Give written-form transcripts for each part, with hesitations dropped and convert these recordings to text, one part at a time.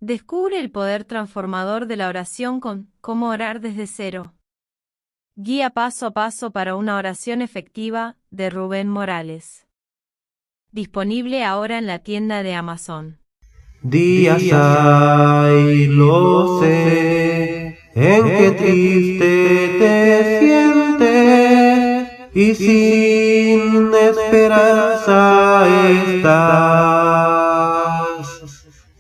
Descubre el poder transformador de la oración con Cómo orar desde cero. Guía paso a paso para una oración efectiva, de Rubén Morales. Disponible ahora en la tienda de Amazon. Días hay, lo sé, en que triste te sientes y sin esperanza estás.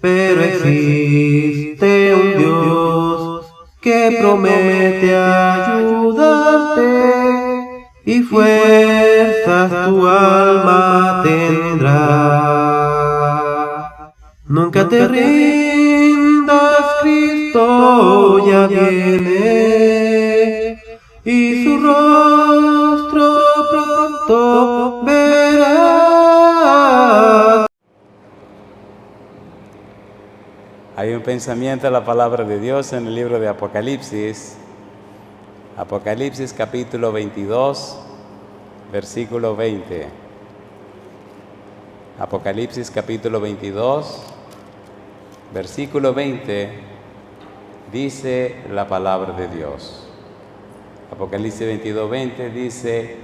Pero existe un Dios que promete ayudarte y fuerzas tu alma tendrá. Nunca te rindas, Cristo ya viene y su rostro pronto verás. Hay un pensamiento de la palabra de Dios en el libro de Apocalipsis. Apocalipsis capítulo 22, versículo 20. Apocalipsis capítulo 22, versículo 20, dice la palabra de Dios. Apocalipsis 22, 20 dice: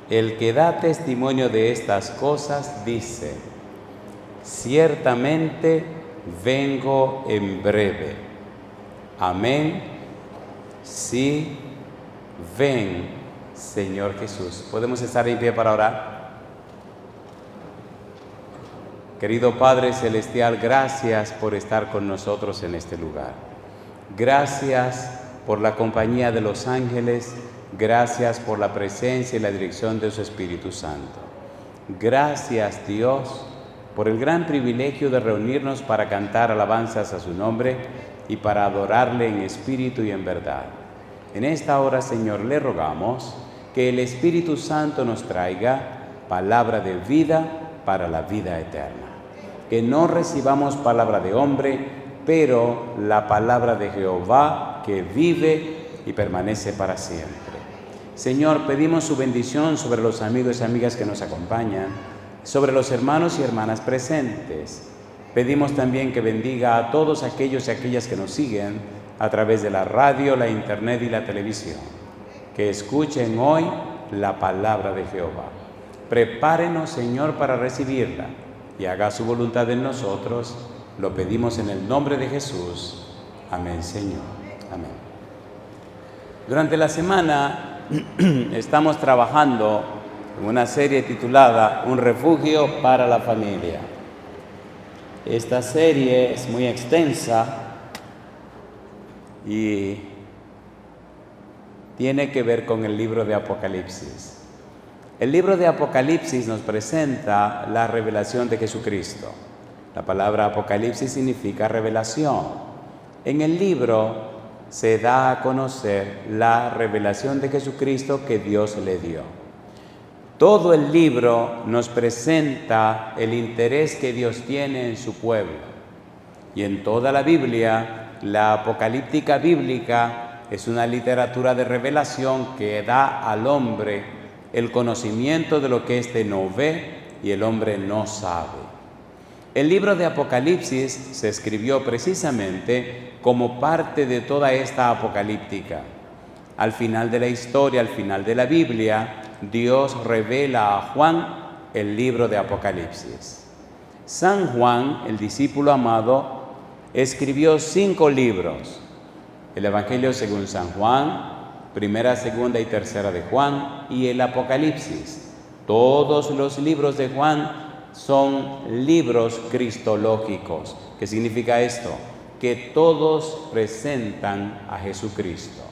el que da testimonio de estas cosas dice: ciertamente vengo en breve. Amén. Sí, ven, Señor Jesús. ¿Podemos estar en pie para orar? Querido Padre Celestial, gracias por estar con nosotros en este lugar. Gracias por la compañía de los ángeles. Gracias por la presencia y la dirección de su Espíritu Santo. Gracias, Dios, por el gran privilegio de reunirnos para cantar alabanzas a su nombre y para adorarle en espíritu y en verdad. En esta hora, Señor, le rogamos que el Espíritu Santo nos traiga palabra de vida para la vida eterna. Que no recibamos palabra de hombre, pero la palabra de Jehová que vive y permanece para siempre. Señor, pedimos su bendición sobre los amigos y amigas que nos acompañan, sobre los hermanos y hermanas presentes. Pedimos también que bendiga a todos aquellos y aquellas que nos siguen a través de la radio, la internet y la televisión. Que escuchen hoy la palabra de Jehová. Prepárenos, Señor, para recibirla y haga su voluntad en nosotros. Lo pedimos en el nombre de Jesús. Amén, Señor. Amén. Durante la semana estamos trabajando en una serie titulada Un refugio para la familia. Esta serie es muy extensa y tiene que ver con el libro de Apocalipsis. El libro de Apocalipsis nos presenta la revelación de Jesucristo. La palabra Apocalipsis significa revelación. En el libro se da a conocer la revelación de Jesucristo que Dios le dio. Todo el libro nos presenta el interés que Dios tiene en su pueblo. Y en toda la Biblia, la apocalíptica bíblica es una literatura de revelación que da al hombre el conocimiento de lo que éste no ve y el hombre no sabe. El libro de Apocalipsis se escribió precisamente como parte de toda esta apocalíptica. Al final de la historia, al final de la Biblia, Dios revela a Juan el libro de Apocalipsis. San Juan, el discípulo amado, escribió 5 libros: el Evangelio según San Juan, Primera, Segunda y Tercera de Juan y el Apocalipsis. Todos los libros de Juan son libros cristológicos. ¿Qué significa esto? Que todos presentan a Jesucristo.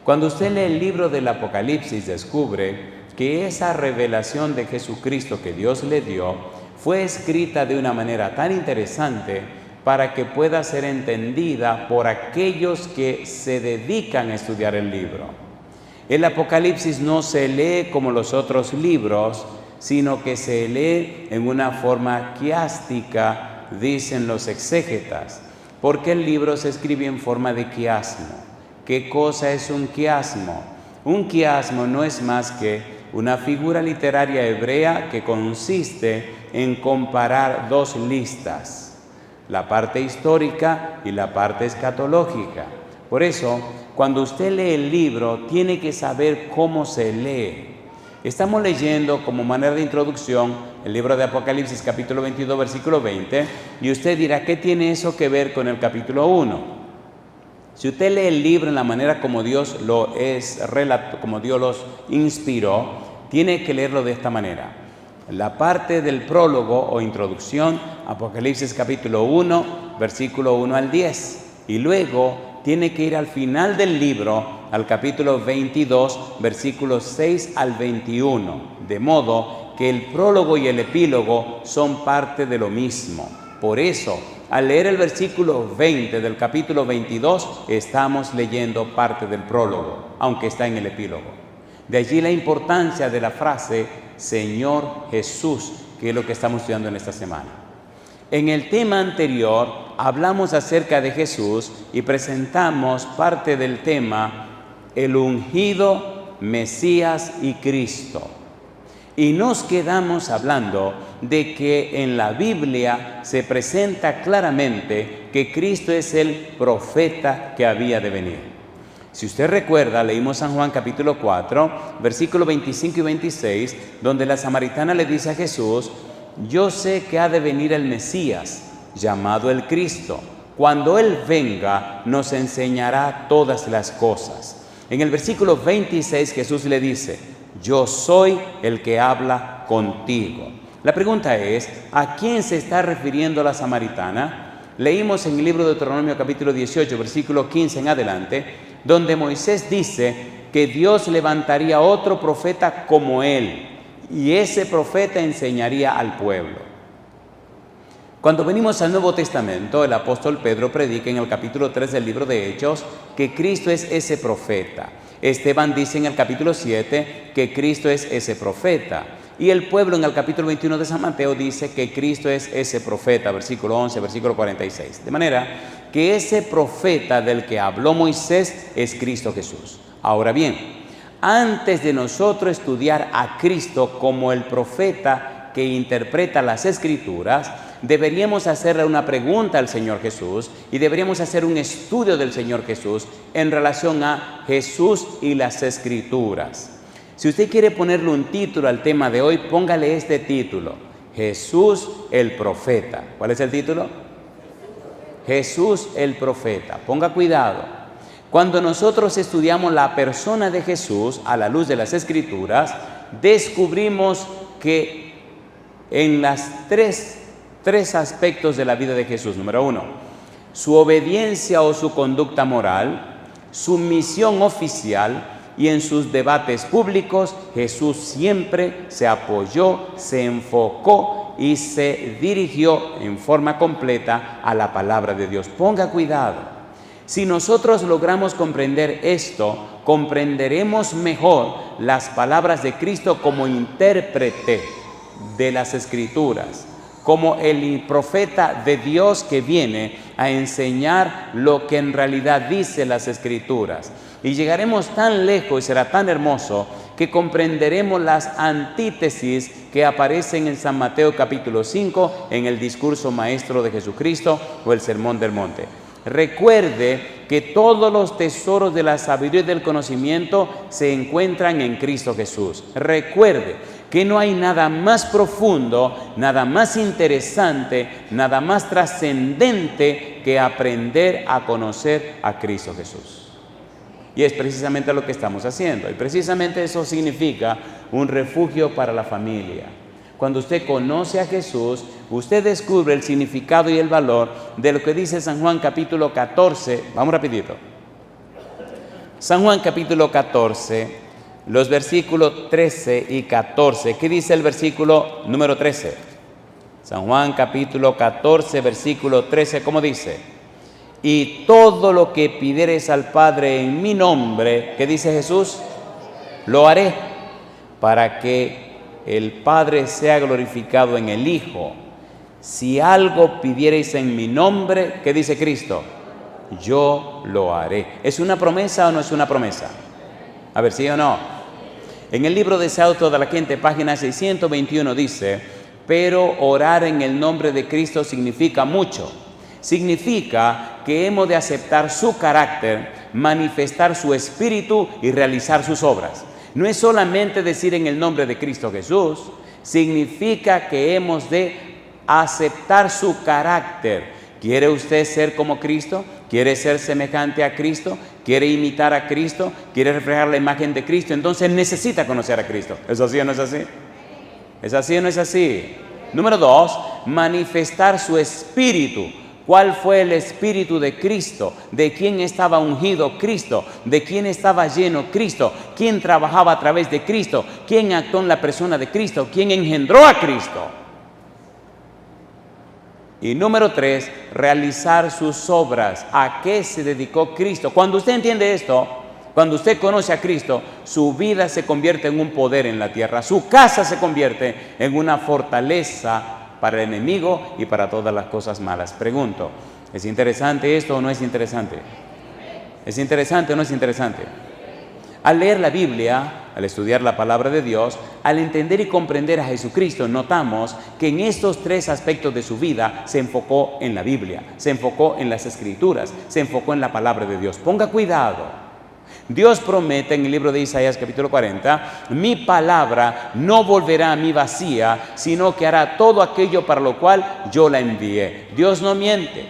Cuando usted lee el libro del Apocalipsis, descubre que esa revelación de Jesucristo que Dios le dio fue escrita de una manera tan interesante para que pueda ser entendida por aquellos que se dedican a estudiar el libro. El Apocalipsis no se lee como los otros libros, sino que se lee en una forma quiástica, dicen los exégetas, porque el libro se escribe en forma de quiasmo. ¿Qué cosa es un quiasmo? Un quiasmo no es más que una figura literaria hebrea que consiste en comparar 2 listas. la parte histórica y la parte escatológica. Por eso, cuando usted lee el libro, tiene que saber cómo se lee. Estamos leyendo como manera de introducción el libro de Apocalipsis capítulo 22 versículo 20 y usted dirá, ¿qué tiene eso que ver con el capítulo 1? Si usted lee el libro en la manera como Dios como Dios los inspiró, tiene que leerlo de esta manera. La parte del prólogo o introducción, Apocalipsis capítulo 1, versículo 1 al 10. Y luego tiene que ir al final del libro, al capítulo 22, versículos 6 al 21. De modo que el prólogo y el epílogo son parte de lo mismo. Por eso, al leer el versículo 20 del capítulo 22, estamos leyendo parte del prólogo, aunque está en el epílogo. De allí la importancia de la frase Señor Jesús, que es lo que estamos estudiando en esta semana. En el tema anterior hablamos acerca de Jesús y presentamos parte del tema el ungido, Mesías y Cristo. Y nos quedamos hablando de que en la Biblia se presenta claramente que Cristo es el profeta que había de venir. Si usted recuerda, leímos San Juan capítulo 4, versículos 25 y 26, donde la samaritana le dice a Jesús, yo sé que ha de venir el Mesías, llamado el Cristo. Cuando Él venga, nos enseñará todas las cosas. En el versículo 26 Jesús le dice, yo soy el que habla contigo. La pregunta es, ¿a quién se está refiriendo la samaritana? Leímos en el libro de Deuteronomio capítulo 18, versículo 15 en adelante, donde Moisés dice que Dios levantaría otro profeta como él, y ese profeta enseñaría al pueblo. Cuando venimos al Nuevo Testamento, el apóstol Pedro predica en el capítulo 3 del libro de Hechos que Cristo es ese profeta. Esteban dice en el capítulo 7 que Cristo es ese profeta. Y el pueblo en el capítulo 21 de San Mateo dice que Cristo es ese profeta, versículo 11, versículo 46. De manera que ese profeta del que habló Moisés es Cristo Jesús. Ahora bien, antes de nosotros estudiar a Cristo como el profeta que interpreta las Escrituras, deberíamos hacerle una pregunta al Señor Jesús y deberíamos hacer un estudio del Señor Jesús en relación a Jesús y las Escrituras. Si usted quiere ponerle un título al tema de hoy, póngale este título, Jesús el Profeta. ¿Cuál es el título? Jesús el Profeta. Ponga cuidado. Cuando nosotros estudiamos la persona de Jesús a la luz de las Escrituras, descubrimos que en las tres aspectos de la vida de Jesús. Número 1, su obediencia o su conducta moral, su misión oficial y en sus debates públicos, Jesús siempre se apoyó, se enfocó y se dirigió en forma completa a la palabra de Dios. Ponga cuidado. Si nosotros logramos comprender esto, comprenderemos mejor las palabras de Cristo como intérprete de las Escrituras, como el profeta de Dios que viene a enseñar lo que en realidad dice las Escrituras. Y llegaremos tan lejos y será tan hermoso que comprenderemos las antítesis que aparecen en San Mateo capítulo 5 en el discurso maestro de Jesucristo o el Sermón del Monte. Recuerde que todos los tesoros de la sabiduría y del conocimiento se encuentran en Cristo Jesús. Recuerde que no hay nada más profundo, nada más interesante, nada más trascendente que aprender a conocer a Cristo Jesús. Y es precisamente lo que estamos haciendo. Y precisamente eso significa un refugio para la familia. Cuando usted conoce a Jesús, usted descubre el significado y el valor de lo que dice San Juan capítulo 14. Vamos rapidito. San Juan capítulo 14, los versículos 13 y 14. ¿Qué dice el versículo número 13? San Juan capítulo 14, versículo 13, ¿cómo dice? Y todo lo que pidiereis al Padre en mi nombre, ¿qué dice Jesús? Lo haré para que el Padre sea glorificado en el Hijo. Si algo pidiereis en mi nombre, ¿qué dice Cristo? Yo lo haré. ¿Es una promesa o no es una promesa? A ver, ¿sí o no? En el libro de Sauto de la Gente, página 621, dice, pero orar en el nombre de Cristo significa mucho. significa que hemos de aceptar su carácter, manifestar su espíritu y realizar sus obras. No es solamente decir en el nombre de Cristo Jesús, significa que hemos de aceptar su carácter. ¿Quiere usted ser como Cristo? ¿Quiere ser semejante a Cristo? ¿Quiere imitar a Cristo? ¿Quiere reflejar la imagen de Cristo? Entonces necesita conocer a Cristo. ¿Es así o no es así? ¿Es así o no es así? Número 2, manifestar su espíritu. ¿Cuál fue el espíritu de Cristo? ¿De quién estaba ungido Cristo? ¿De quién estaba lleno Cristo? ¿Quién trabajaba a través de Cristo? ¿Quién actuó en la persona de Cristo? ¿Quién engendró a Cristo? Y número 3, realizar sus obras. ¿A qué se dedicó Cristo? Cuando usted entiende esto, cuando usted conoce a Cristo, su vida se convierte en un poder en la tierra. Su casa se convierte en una fortaleza para el enemigo y para todas las cosas malas. Pregunto, ¿es interesante esto o no es interesante? ¿Es interesante o no es interesante? Al leer la Biblia, al estudiar la palabra de Dios, al entender y comprender a Jesucristo, notamos que en estos 3 aspectos de su vida se enfocó en la Biblia, se enfocó en las Escrituras, se enfocó en la palabra de Dios. Ponga cuidado. Dios promete en el libro de Isaías capítulo 40, mi palabra no volverá a mí vacía, sino que hará todo aquello para lo cual yo la envié. Dios no miente.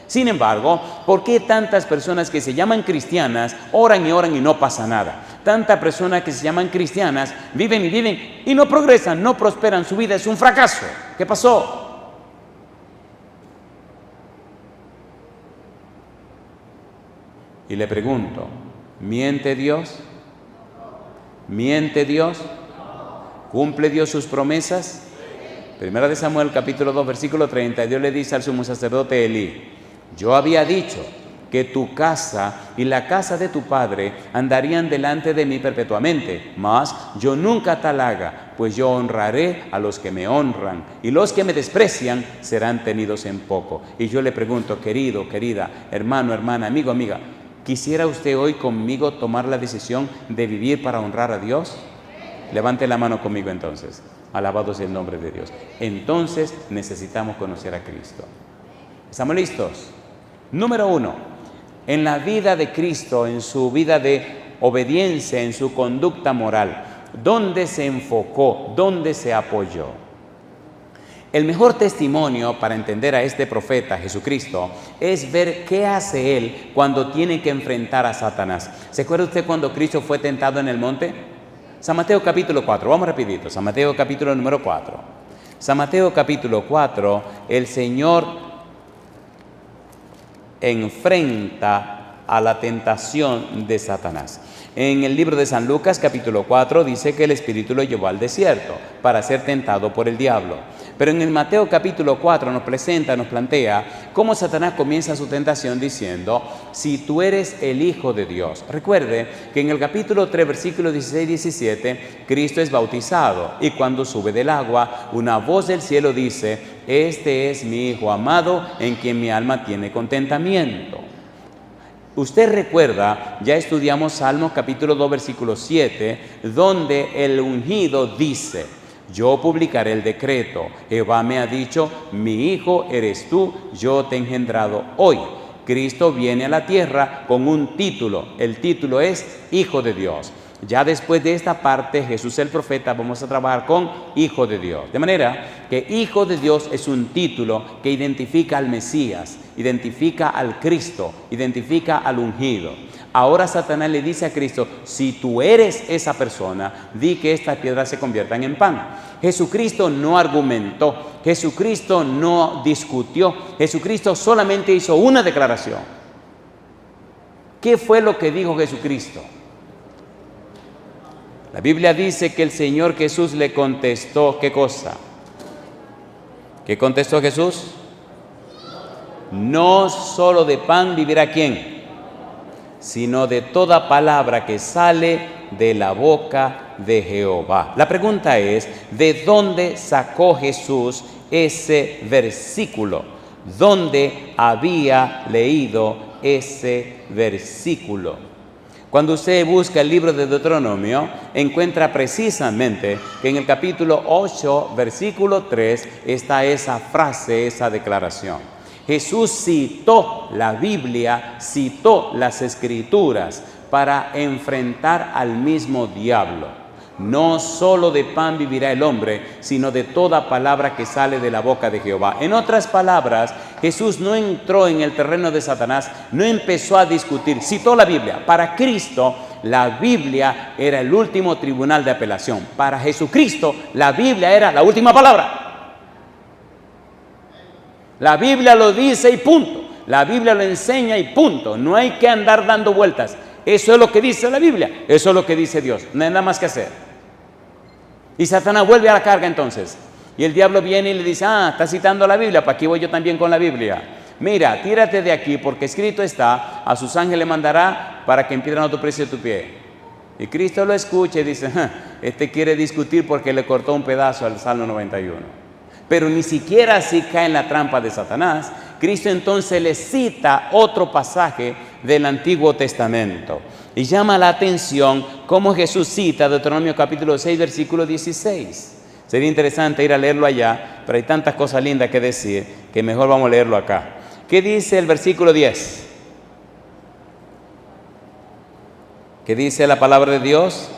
Sin embargo, ¿por qué tantas personas que se llaman cristianas oran y no pasa nada? Tantas personas que se llaman cristianas viven y no progresan, no prosperan, su vida es un fracaso. ¿Qué pasó? Y le pregunto, ¿miente Dios? ¿Miente Dios? ¿Cumple Dios sus promesas? Primera de Samuel capítulo 2 versículo 30, Dios le dice al sumo sacerdote Elí, yo había dicho que tu casa y la casa de tu padre andarían delante de mí perpetuamente, mas yo nunca tal haga, pues yo honraré a los que me honran y los que me desprecian serán tenidos en poco. Y yo le pregunto, querido, querida, hermano, hermana, amigo, amiga, ¿quisiera usted hoy conmigo tomar la decisión de vivir para honrar a Dios? Levante la mano conmigo entonces. Alabado sea el nombre de Dios. Entonces necesitamos conocer a Cristo. ¿Estamos listos? Número 1. En la vida de Cristo, en su vida de obediencia, en su conducta moral, ¿dónde se enfocó? ¿Dónde se apoyó? El mejor testimonio para entender a este profeta, Jesucristo, es ver qué hace él cuando tiene que enfrentar a Satanás. ¿Se acuerda usted cuando Cristo fue tentado en el monte? San Mateo capítulo 4, vamos rapidito, San Mateo capítulo número 4. San Mateo capítulo 4, el Señor enfrenta a la tentación de Satanás. En el libro de San Lucas capítulo 4 dice que el Espíritu lo llevó al desierto para ser tentado por el diablo. Pero en el Mateo capítulo 4 nos plantea cómo Satanás comienza su tentación diciendo, si tú eres el Hijo de Dios. Recuerde que en el capítulo 3 versículos 16 y 17 Cristo es bautizado y cuando sube del agua una voz del cielo dice, este es mi Hijo amado en quien mi alma tiene contentamiento. Usted recuerda, ya estudiamos Salmos capítulo 2 versículo 7, donde el ungido dice, yo publicaré el decreto, Jehová me ha dicho, mi hijo eres tú, yo te he engendrado hoy. Cristo viene a la tierra con un título, el título es Hijo de Dios. Ya después de esta parte, Jesús el profeta, vamos a trabajar con Hijo de Dios. De manera que Hijo de Dios es un título que identifica al Mesías, identifica al Cristo, identifica al ungido. Ahora Satanás le dice a Cristo, si tú eres esa persona, di que estas piedras se conviertan en pan. Jesucristo no argumentó, Jesucristo no discutió, Jesucristo solamente hizo una declaración. ¿Qué fue lo que dijo Jesucristo? La Biblia dice que el Señor Jesús le contestó, ¿qué cosa? ¿Qué contestó Jesús? No solo de pan vivirá ¿quién? Sino de toda palabra que sale de la boca de Jehová. La pregunta es, ¿de dónde sacó Jesús ese versículo? ¿Dónde había leído ese versículo? Cuando usted busca el libro de Deuteronomio, encuentra precisamente que en el capítulo 8, versículo 3, está esa frase, esa declaración. Jesús citó la Biblia, citó las Escrituras para enfrentar al mismo diablo. No solo de pan vivirá el hombre, sino de toda palabra que sale de la boca de Jehová. En otras palabras, Jesús no entró en el terreno de Satanás, no empezó a discutir, citó la Biblia. Para Cristo, la Biblia era el último tribunal de apelación. Para Jesucristo, la Biblia era la última palabra. La Biblia lo dice y punto. La Biblia lo enseña y punto. No hay que andar dando vueltas. Eso es lo que dice la Biblia, eso es lo que dice Dios. No hay nada más que hacer. Y Satanás vuelve a la carga entonces. Y el diablo viene y le dice, está citando la Biblia, para aquí voy yo también con la Biblia. Mira, tírate de aquí porque escrito está, a sus ángeles mandará para que impidran a tu precio de tu pie. Y Cristo lo escucha y dice, este quiere discutir porque le cortó un pedazo al Salmo 91. Pero ni siquiera así cae en la trampa de Satanás. Cristo entonces le cita otro pasaje del Antiguo Testamento. Y llama la atención cómo Jesús cita Deuteronomio capítulo 6, versículo 16. Sería interesante ir a leerlo allá, pero hay tantas cosas lindas que decir que mejor vamos a leerlo acá. ¿Qué dice el versículo 10? ¿Qué dice la palabra de Dios?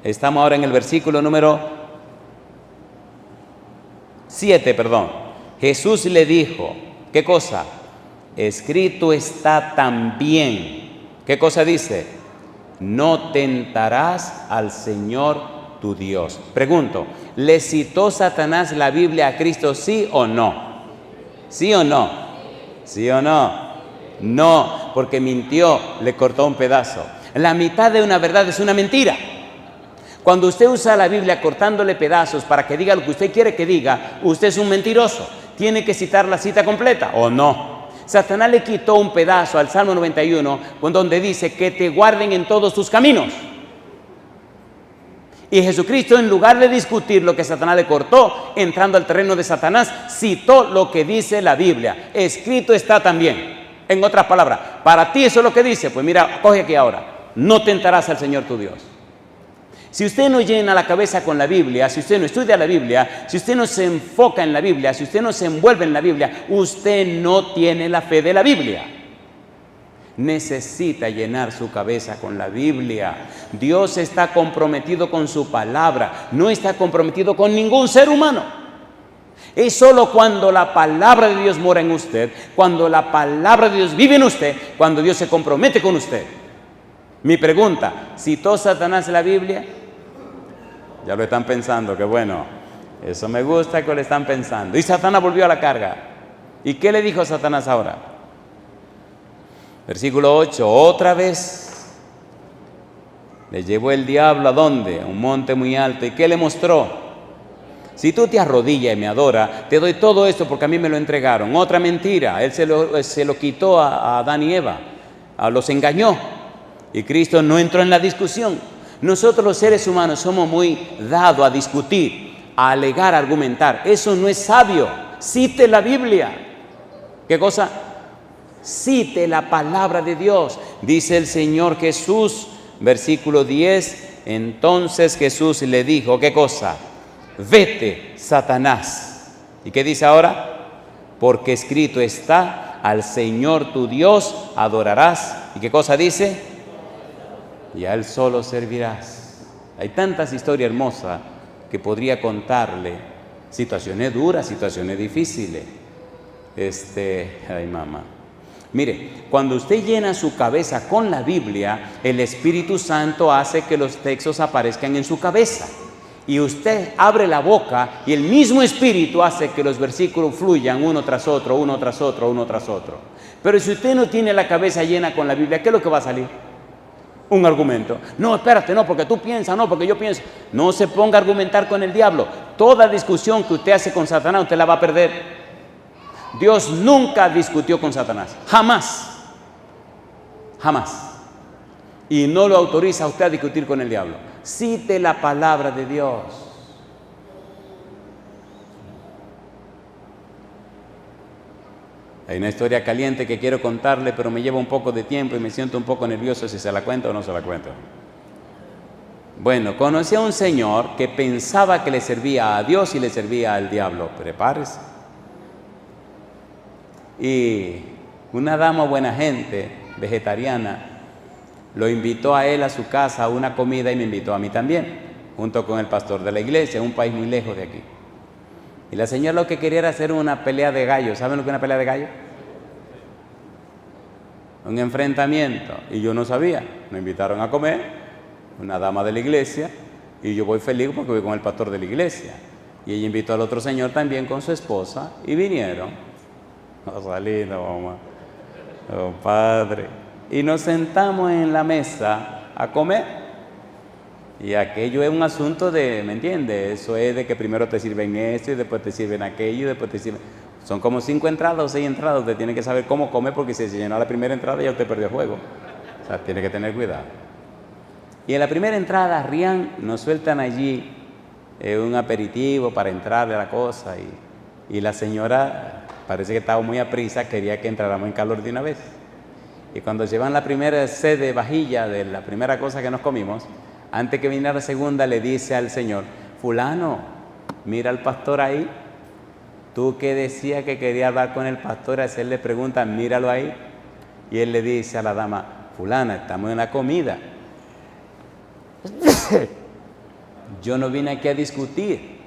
Estamos ahora en el versículo número 7, Jesús le dijo, ¿qué cosa? Escrito está también. ¿Qué cosa dice? No tentarás al Señor tu Dios. Pregunto, ¿le citó Satanás la Biblia a Cristo, sí o no? ¿Sí o no? ¿Sí o no? No, porque mintió, le cortó un pedazo. La mitad de una verdad es una mentira. Cuando usted usa la Biblia cortándole pedazos para que diga lo que usted quiere que diga, usted es un mentiroso. Tiene que citar la cita completa, ¿o no? Satanás le quitó un pedazo al Salmo 91, donde dice que te guarden en todos tus caminos. Y Jesucristo, en lugar de discutir lo que Satanás le cortó, entrando al terreno de Satanás, citó lo que dice la Biblia. Escrito está también. En otras palabras, para ti eso es lo que dice. Pues mira, coge aquí ahora. No tentarás al Señor tu Dios. Si usted no llena la cabeza con la Biblia, si usted no estudia la Biblia, si usted no se enfoca en la Biblia, si usted no se envuelve en la Biblia, usted no tiene la fe de la Biblia. Necesita llenar su cabeza con la Biblia. Dios está comprometido con su palabra, no está comprometido con ningún ser humano. Es solo cuando la palabra de Dios mora en usted, cuando la palabra de Dios vive en usted, cuando Dios se compromete con usted. Mi pregunta, ¿citó Satanás la Biblia? Ya lo están pensando, qué bueno. Eso me gusta que lo están pensando. Y Satanás volvió a la carga. ¿Y qué le dijo Satanás ahora? Versículo 8, otra vez le llevó el diablo ¿a dónde? A un monte muy alto. ¿Y qué le mostró? Si tú te arrodillas y me adoras, te doy todo esto porque a mí me lo entregaron. Otra mentira, él se lo quitó a Adán y Eva, los engañó. Y Cristo no entró en la discusión. Nosotros los seres humanos somos muy dados a discutir, a alegar, a argumentar. Eso no es sabio. Cite la Biblia. ¿Qué cosa? Cite la palabra de Dios. Dice el Señor Jesús, versículo 10, entonces Jesús le dijo, ¿qué cosa? Vete, Satanás. ¿Y qué dice ahora? Porque escrito está, al Señor tu Dios adorarás. ¿Y qué cosa dice? Y a Él solo servirás. Hay tantas historias hermosas que podría contarle. Situaciones duras, situaciones difíciles. Ay mamá. Mire, cuando usted llena su cabeza con la Biblia, el Espíritu Santo hace que los textos aparezcan en su cabeza. Y usted abre la boca y el mismo Espíritu hace que los versículos fluyan uno tras otro, uno tras otro, uno tras otro. Pero si usted no tiene la cabeza llena con la Biblia, ¿qué es lo que va a salir? Un argumento. No, espérate, no, porque tú piensas, no, porque yo pienso. No se ponga a argumentar con el diablo. Toda discusión que usted hace con Satanás, usted la va a perder. Dios nunca discutió con Satanás. Jamás. Jamás. Y no lo autoriza a usted a discutir con el diablo. Cite la palabra de Dios. Hay una historia caliente que quiero contarle, pero me lleva un poco de tiempo y me siento un poco nervioso si se la cuento o no se la cuento. Bueno, conocí a un señor que pensaba que le servía a Dios y le servía al diablo. Prepárese. Y una dama buena gente, vegetariana, lo invitó a él a su casa a una comida y me invitó a mí también, junto con el pastor de la iglesia, un país muy lejos de aquí. Y la señora lo que quería era hacer una pelea de gallos. ¿Saben lo que es una pelea de gallos? Un enfrentamiento. Y yo no sabía. Me invitaron a comer, una dama de la iglesia, y yo voy feliz porque voy con el pastor de la iglesia. Y ella invitó al otro señor también con su esposa y vinieron. Rosalina, mamá, padre. Y nos sentamos en la mesa a comer. Y aquello es un asunto de, ¿me entiendes? Eso es de que primero te sirven esto y después te sirven aquello y después te sirven... Son como 5 entradas o 6 entradas. Usted tiene que saber cómo comer porque si se llenó la primera entrada ya usted perdió el juego. O sea, tiene que tener cuidado. Y en la primera entrada, Rian, nos sueltan allí un aperitivo para entrarle a la cosa. Y la señora, parece que estaba muy aprisa, quería que entráramos en calor de una vez. Y cuando llevan la primera sed de vajilla de la primera cosa que nos comimos, antes que viniera la segunda, le dice al señor: fulano, mira al pastor ahí. Tú que decías que quería hablar con el pastor, hacerle preguntas, míralo ahí. Y él le dice a la dama: fulana, estamos en la comida. Yo no vine aquí a discutir,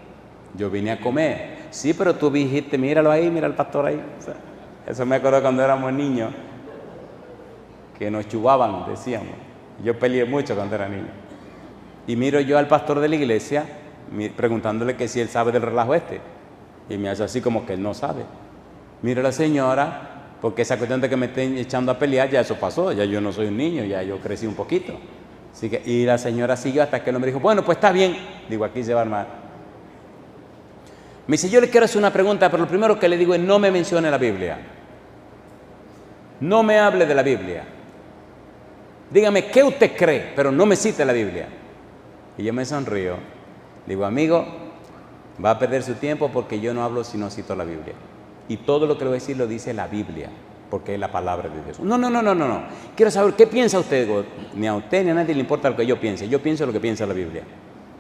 yo vine a comer. Sí, pero tú dijiste, míralo ahí, mira al pastor ahí. O sea, eso me acuerdo cuando éramos niños, que nos chubaban, decíamos. Yo peleé mucho cuando era niño. Y miro yo al pastor de la iglesia preguntándole que si él sabe del relajo este. Y me hace así como que él no sabe. Miro a la señora, porque esa cuestión de que me estén echando a pelear, ya eso pasó. Ya yo no soy un niño, ya yo crecí un poquito. Así que, y la señora siguió hasta que el hombre dijo: bueno, pues está bien. Digo, aquí se va a armar. Me dice: yo le quiero hacer una pregunta, pero lo primero que le digo es: no me mencione la Biblia. No me hable de la Biblia. Dígame qué usted cree, pero no me cite la Biblia. Y yo me sonrío. Digo: amigo, va a perder su tiempo porque yo no hablo si no cito la Biblia. Y todo lo que le voy a decir lo dice la Biblia, porque es la palabra de Dios. No. Quiero saber qué piensa usted. Ni a usted ni a nadie le importa lo que yo piense. Yo pienso lo que piensa la Biblia.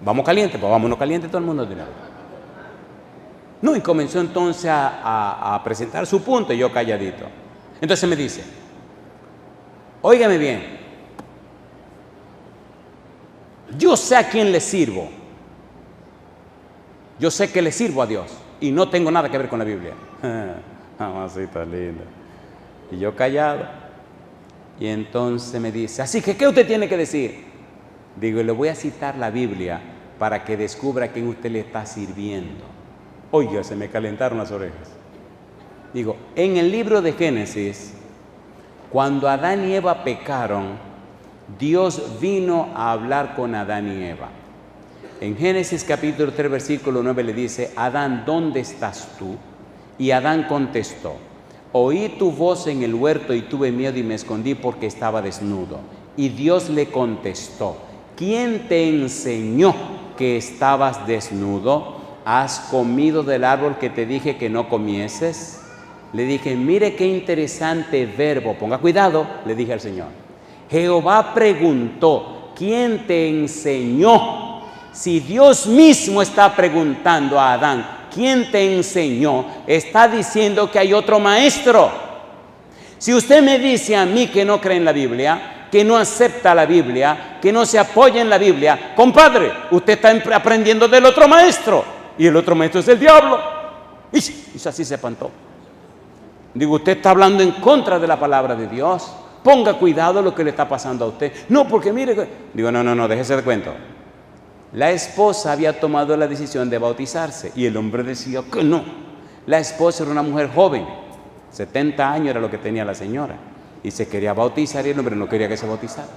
Vamos calientes, pues vámonos calientes todo el mundo de nuevo. No, y comenzó entonces a presentar su punto y yo calladito. Entonces me dice: óigame bien, yo sé a quién le sirvo. Yo sé que le sirvo a Dios y no tengo nada que ver con la Biblia. Mamacita linda. Y yo callado. Y entonces me dice: así que, ¿qué usted tiene que decir? Digo, le voy a citar la Biblia para que descubra a quién usted le está sirviendo. Oiga, se me calentaron las orejas. Digo, en el libro de Génesis, cuando Adán y Eva pecaron, Dios vino a hablar con Adán y Eva. En Génesis capítulo 3, versículo 9 le dice: Adán, ¿dónde estás tú? Y Adán contestó: oí tu voz en el huerto y tuve miedo y me escondí porque estaba desnudo. Y Dios le contestó: ¿quién te enseñó que estabas desnudo? ¿Has comido del árbol que te dije que no comieses? Le dije: mire qué interesante verbo, ponga cuidado, le dije al Señor. Jehová preguntó: ¿quién te enseñó? Si Dios mismo está preguntando a Adán: ¿quién te enseñó? Está diciendo que hay otro maestro. Si usted me dice a mí que no cree en la Biblia, que no acepta la Biblia, que no se apoya en la Biblia, compadre, usted está aprendiendo del otro maestro. Y el otro maestro es el diablo. Y así se espantó. Digo, usted está hablando en contra de la palabra de Dios. Ponga cuidado lo que le está pasando a usted. No, porque mire. Digo, no, déjese de cuento. La esposa había tomado la decisión de bautizarse y el hombre decía que no. La esposa era una mujer joven, 70 años era lo que tenía la señora, y se quería bautizar y el hombre no quería que se bautizara.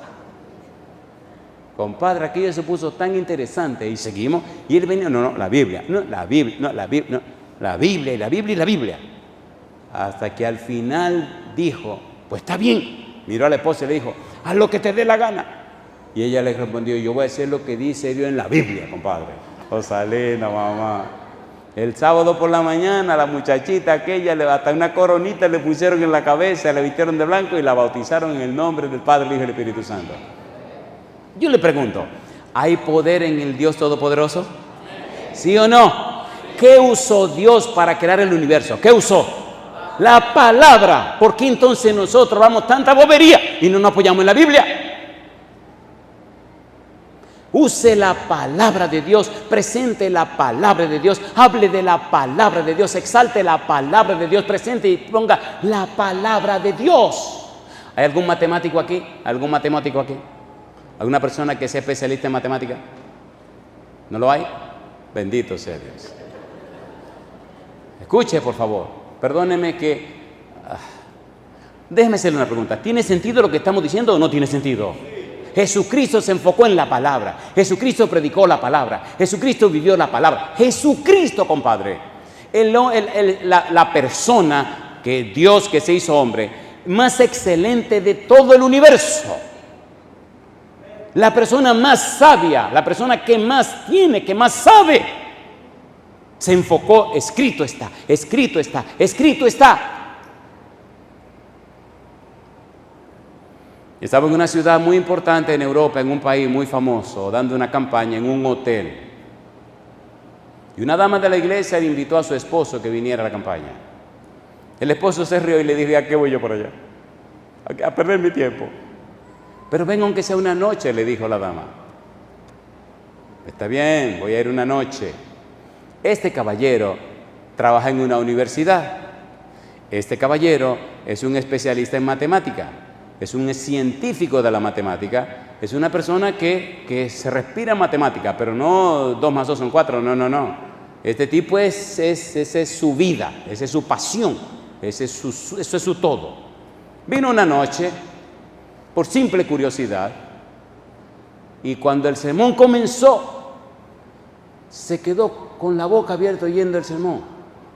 Compadre, aquello se puso tan interesante y seguimos, y él venía: la Biblia, la Biblia. Hasta que al final dijo: pues está bien. Miró a la esposa y le dijo: haz lo que te dé la gana. Y ella le respondió: yo voy a hacer lo que dice Dios en la Biblia, compadre. Rosalina, mamá. El sábado por la mañana, la muchachita aquella, hasta una coronita le pusieron en la cabeza, la vistieron de blanco y la bautizaron en el nombre del Padre, el Hijo y el Espíritu Santo. Yo le pregunto: ¿hay poder en el Dios Todopoderoso? ¿Sí o no? ¿Qué usó Dios para crear el universo? ¿Qué usó? La palabra. ¿Por qué entonces nosotros hablamos tanta bobería y no nos apoyamos en la Biblia? Use la palabra de Dios, presente la palabra de Dios, hable de la palabra de Dios, exalte la palabra de Dios, presente y ponga la palabra de Dios. ¿Hay algún matemático aquí? ¿Algún matemático aquí? ¿Alguna persona que sea especialista en matemática? ¿No lo hay? Bendito sea Dios. Escuche, por favor. Perdóneme que... déjeme hacerle una pregunta. ¿Tiene sentido lo que estamos diciendo o no tiene sentido? Jesucristo se enfocó en la palabra. Jesucristo predicó la palabra. Jesucristo vivió la palabra. Jesucristo, compadre. La persona que Dios que se hizo hombre, más excelente de todo el universo. La persona más sabia, la persona que más tiene, que más sabe. Se enfocó, escrito está, escrito está, escrito está. Estaba en una ciudad muy importante en Europa, en un país muy famoso, dando una campaña en un hotel. Y una dama de la iglesia le invitó a su esposo que viniera a la campaña. El esposo se rió y le dijo: ¿a qué voy yo por allá? A perder mi tiempo. Pero venga aunque sea una noche, le dijo la dama. Está bien, voy a ir una noche. Este caballero trabaja en una universidad. Este caballero es un especialista en matemática. Es un científico de la matemática, es una persona que se respira matemática, pero no 2 más 2 son 4, no. Este tipo esa es su vida, esa es su pasión, eso es su todo. Vino una noche, por simple curiosidad, y cuando el sermón comenzó, se quedó con la boca abierta oyendo el sermón.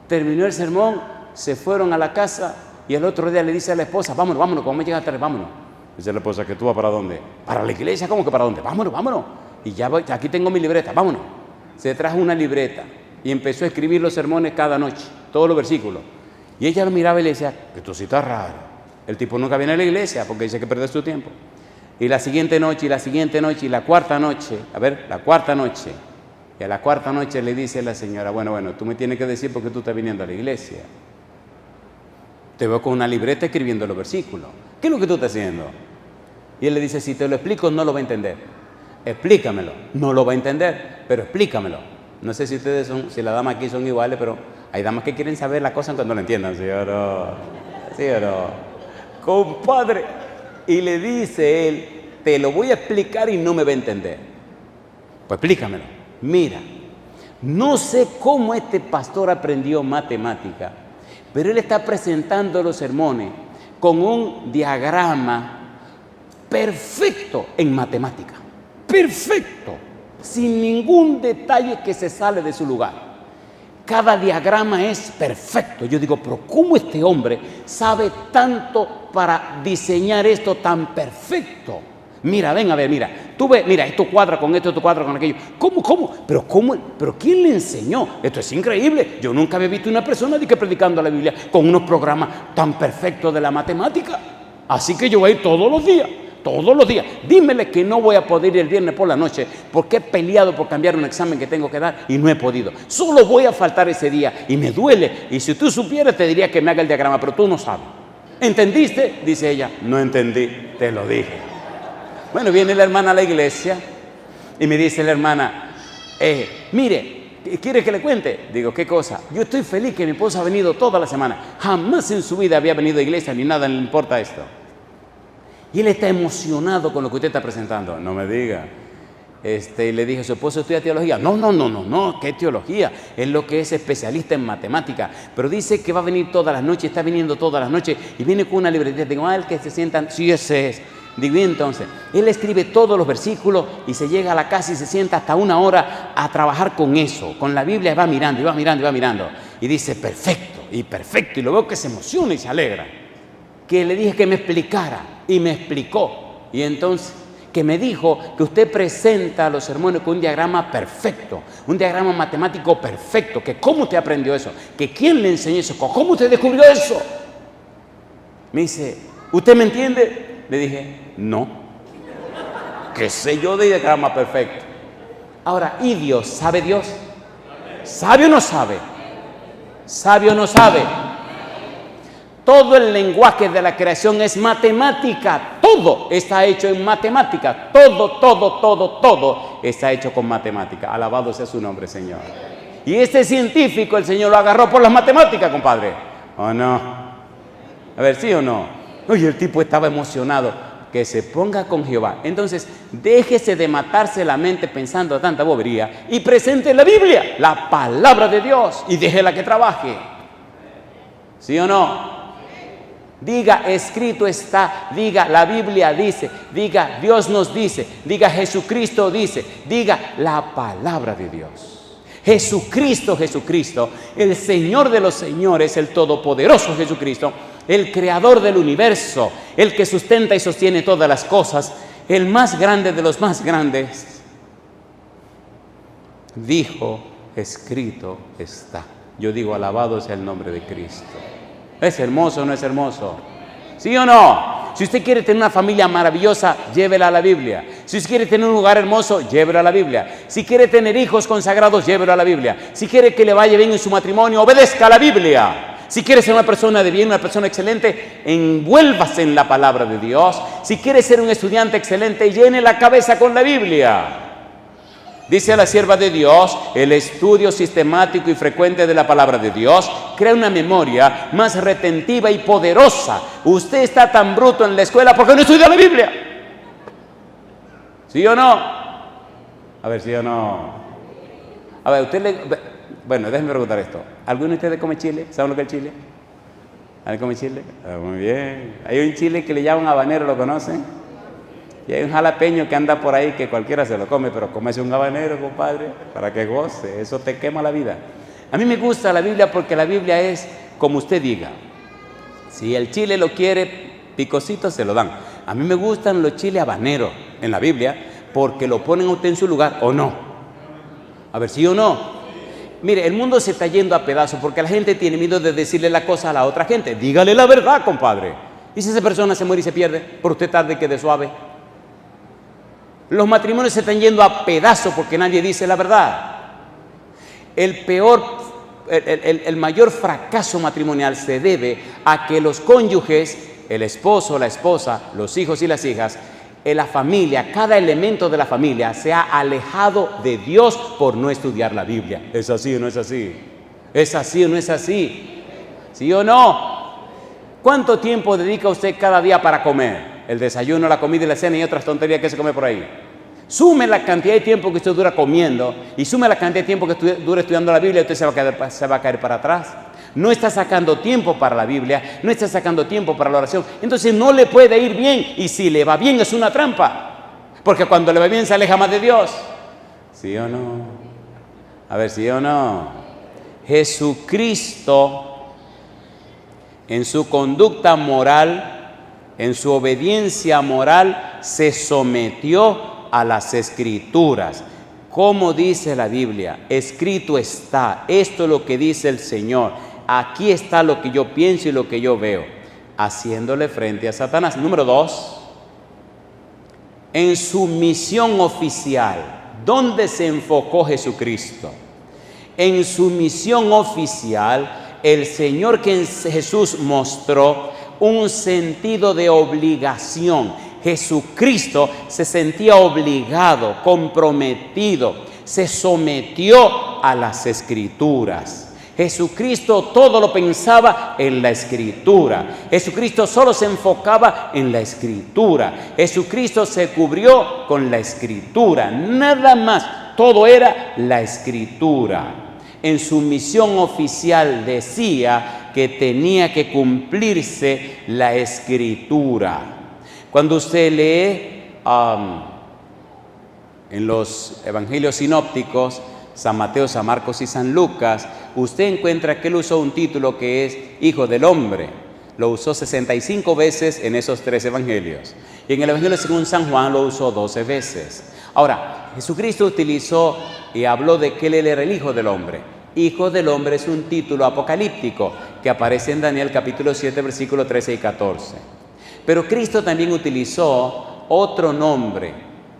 Terminó el sermón, se fueron a la casa. Y el otro día le dice a la esposa: vámonos, cuando me llega tarde, vámonos. Dice la esposa: ¿que tú vas para dónde? Para la iglesia. ¿Cómo que para dónde? Vámonos. Y ya voy, aquí tengo mi libreta, vámonos. Se trajo una libreta y empezó a escribir los sermones cada noche, todos los versículos. Y ella lo miraba y le decía: que tú sí estás raro. El tipo nunca viene a la iglesia porque dice que pierdes tu tiempo. Y la siguiente noche, y la siguiente noche, y la cuarta noche, la cuarta noche. Y a la cuarta noche le dice la señora: bueno, tú me tienes que decir por qué tú estás viniendo a la iglesia. Te veo con una libreta escribiendo los versículos. ¿Qué es lo que tú estás haciendo? Y él le dice: si te lo explico, no lo va a entender. Explícamelo. No lo va a entender, pero explícamelo. No sé si si las damas aquí son iguales, pero hay damas que quieren saber las cosas cuando no lo entiendan, ¿sí o no? ¿Sí o no? Compadre. Y le dice él: te lo voy a explicar y no me va a entender. Pues explícamelo. Mira, no sé cómo este pastor aprendió matemática, pero él está presentando los sermones con un diagrama perfecto en matemática. Perfecto. Sin ningún detalle que se sale de su lugar. Cada diagrama es perfecto. Yo digo: pero ¿cómo este hombre sabe tanto para diseñar esto tan perfecto? Mira, ven a ver, mira. Tú ves, mira, esto cuadra con esto cuadra con aquello. ¿Cómo? ¿Pero quién le enseñó? Esto es increíble. Yo nunca había visto una persona predicando la Biblia con unos programas tan perfectos de la matemática. Así que yo voy a ir todos los días. Dímele que no voy a poder ir el viernes por la noche porque he peleado por cambiar un examen que tengo que dar y no he podido. Solo voy a faltar ese día y me duele. Y si tú supieras, te diría que me haga el diagrama, pero tú no sabes. ¿Entendiste? Dice ella. No entendí, te lo dije. Bueno, viene la hermana a la iglesia y me dice la hermana: mire, ¿quiere que le cuente? Digo: ¿qué cosa? Yo estoy feliz que mi esposa ha venido toda la semana. Jamás en su vida había venido a iglesia ni nada, no le importa esto. Y él está emocionado con lo que usted está presentando. No me diga. Y le dije: ¿su esposo estudia teología? No, ¿qué teología? Es lo que es especialista en matemática. Pero dice que va a venir todas las noches, está viniendo todas las noches y viene con una libretita. Digo: el que se sientan, sí, ese es. Digo: y entonces, él escribe todos los versículos y se llega a la casa y se sienta hasta 1 hora a trabajar con eso, con la Biblia, y va mirando. Y dice: perfecto, y lo veo que se emociona y se alegra. Que le dije que me explicara, y me explicó. Y entonces, que me dijo que usted presenta los sermones con un diagrama perfecto, un diagrama matemático perfecto, que cómo usted aprendió eso, que quién le enseñó eso, cómo usted descubrió eso. Me dice: ¿usted me entiende? Le dije: no. ¿Qué sé yo de diagrama perfecto? Ahora, ¿y Dios? ¿Sabe Dios? ¿Sabe o no sabe? ¿Sabe o no sabe? Todo el lenguaje de la creación es matemática. Todo está hecho en matemática. Todo está hecho con matemática. Alabado sea su nombre, Señor. Y este científico, el Señor lo agarró por las matemáticas, compadre. ¿O no? A ver, ¿sí o no? Oye, el tipo estaba emocionado. Que se ponga con Jehová. Entonces, déjese de matarse la mente pensando tanta bobería y presente la Biblia, la palabra de Dios, y déjela que trabaje. ¿Sí o no? Diga, escrito está, diga, la Biblia dice, diga, Dios nos dice, diga, Jesucristo dice, diga, la palabra de Dios. Jesucristo, el Señor de los señores, el todopoderoso Jesucristo, el creador del universo, el que sustenta y sostiene todas las cosas, el más grande de los más grandes, dijo, escrito está. Yo digo, alabado sea el nombre de Cristo. ¿Es hermoso o no es hermoso? ¿Sí o no? Si usted quiere tener una familia maravillosa, llévela a la Biblia. Si usted quiere tener un lugar hermoso, llévelo a la Biblia. Si quiere tener hijos consagrados, llévelo a la Biblia. Si quiere que le vaya bien en su matrimonio, obedezca a la Biblia. Si quiere ser una persona de bien, una persona excelente, envuélvase en la palabra de Dios. Si quiere ser un estudiante excelente, llene la cabeza con la Biblia. Dice la sierva de Dios, el estudio sistemático y frecuente de la palabra de Dios crea una memoria más retentiva y poderosa. Usted está tan bruto en la escuela porque no estudia la Biblia. ¿Sí o no? A ver, ¿sí o no? A ver, bueno, déjenme preguntar esto. ¿Alguno de ustedes come chile? ¿Saben lo que es el chile? ¿Alguien come chile? Muy bien. Hay un chile que le llaman habanero, ¿lo conocen? Y hay un jalapeño que anda por ahí que cualquiera se lo come, pero cómese un habanero, compadre, para que goce. Eso te quema la vida. A mí me gusta la Biblia porque la Biblia es como usted diga. Si el chile lo quiere picosito, se lo dan. A mí me gustan los chiles habaneros en la Biblia porque lo ponen a usted en su lugar, ¿o no? A ver, ¿sí o no? Mire, el mundo se está yendo a pedazos porque la gente tiene miedo de decirle la cosa a la otra gente. Dígale la verdad, compadre. Y si esa persona se muere y se pierde, por usted tarde que de suave. Los matrimonios se están yendo a pedazos porque nadie dice la verdad. El mayor fracaso matrimonial se debe a que los cónyuges, el esposo, la esposa, los hijos y las hijas, la familia, cada elemento de la familia se ha alejado de Dios por no estudiar la Biblia. ¿Es así o no es así? ¿Es así o no es así? ¿Sí o no? ¿Cuánto tiempo dedica usted cada día para comer? El desayuno, la comida y la cena y otras tonterías que se come por ahí. Sume la cantidad de tiempo que usted dura comiendo y sume la cantidad de tiempo que dura estudiando la Biblia y usted se va a caer para atrás. No está sacando tiempo para la Biblia, no está sacando tiempo para la oración. Entonces no le puede ir bien, y si le va bien es una trampa, porque cuando le va bien se aleja más de Dios. ¿Sí o no? A ver, ¿sí o no? Jesucristo, en su conducta moral, en su obediencia moral, se sometió a las Escrituras. Como dice la Biblia, escrito está, esto es lo que dice el Señor. Aquí está lo que yo pienso y lo que yo veo, haciéndole frente a Satanás. Número 2, en su misión oficial, ¿dónde se enfocó Jesucristo? En su misión oficial, el Señor que Jesús mostró un sentido de obligación. Jesucristo se sentía obligado, comprometido, se sometió a las Escrituras. Jesucristo todo lo pensaba en la Escritura. Jesucristo solo se enfocaba en la Escritura. Jesucristo se cubrió con la Escritura. Nada más, todo era la Escritura. En su misión oficial decía que tenía que cumplirse la Escritura. Cuando usted lee en los evangelios sinópticos, San Mateo, San Marcos y San Lucas, usted encuentra que él usó un título que es Hijo del Hombre. Lo usó 65 veces en esos 3 evangelios. Y en el evangelio según San Juan lo usó 12 veces. Ahora, Jesucristo utilizó y habló de que él era el Hijo del Hombre. Hijo del Hombre es un título apocalíptico que aparece en Daniel capítulo 7, versículos 13 y 14. Pero Cristo también utilizó otro nombre.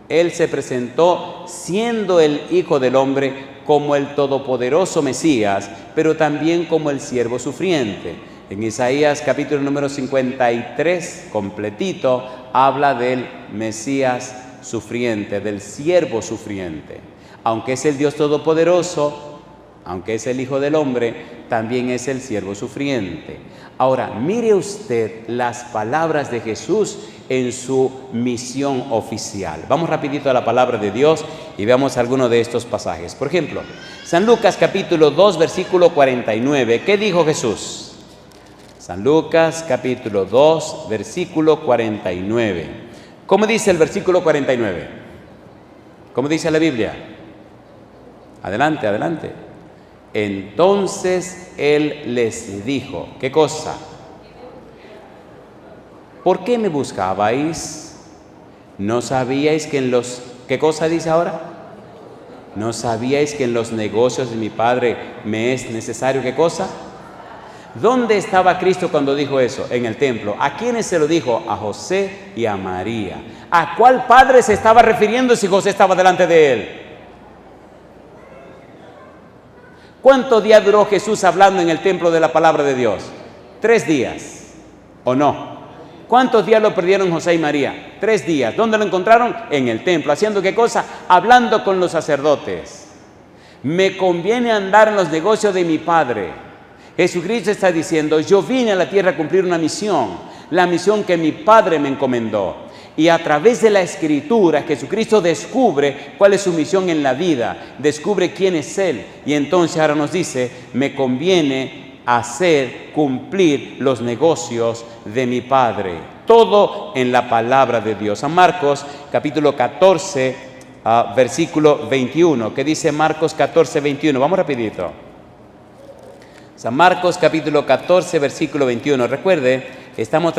Él se presentó siendo el Hijo del Hombre como el todopoderoso Mesías, pero también como el siervo sufriente. En Isaías capítulo número 53, completito, habla del Mesías sufriente, del siervo sufriente. Aunque es el Dios Todopoderoso, aunque es el Hijo del Hombre, también es el siervo sufriente. Ahora, mire usted las palabras de Jesús en su misión oficial. Vamos rapidito a la palabra de Dios y veamos algunos de estos pasajes. Por ejemplo, San Lucas capítulo 2, versículo 49. ¿Qué dijo Jesús? San Lucas capítulo 2, versículo 49. ¿Cómo dice el versículo 49? ¿Cómo dice la Biblia? Adelante, adelante. Entonces Él les dijo, ¿qué cosa? ¿Por qué me buscabais? ¿No sabíais que en los... ¿Qué cosa dice ahora? ¿No sabíais que en los negocios de mi Padre me es necesario qué cosa? ¿Dónde estaba Cristo cuando dijo eso? En el templo. ¿A quiénes se lo dijo? A José y a María. ¿A cuál padre se estaba refiriendo si José estaba delante de él? ¿Cuántos días duró Jesús hablando en el templo de la palabra de Dios? 3 días, ¿o no? ¿Cuántos días lo perdieron José y María? 3 días. ¿Dónde lo encontraron? En el templo. ¿Haciendo qué cosa? Hablando con los sacerdotes. Me conviene andar en los negocios de mi Padre. Jesucristo está diciendo, yo vine a la tierra a cumplir una misión, la misión que mi Padre me encomendó. Y a través de la Escritura, Jesucristo descubre cuál es su misión en la vida, descubre quién es Él. Y entonces ahora nos dice, me conviene hacer cumplir los negocios de mi Padre. Todo en la palabra de Dios. San Marcos, capítulo 14, versículo 21. ¿Qué dice Marcos 14, 21? Vamos rapidito. San Marcos capítulo 14, versículo 21. Recuerde, estamos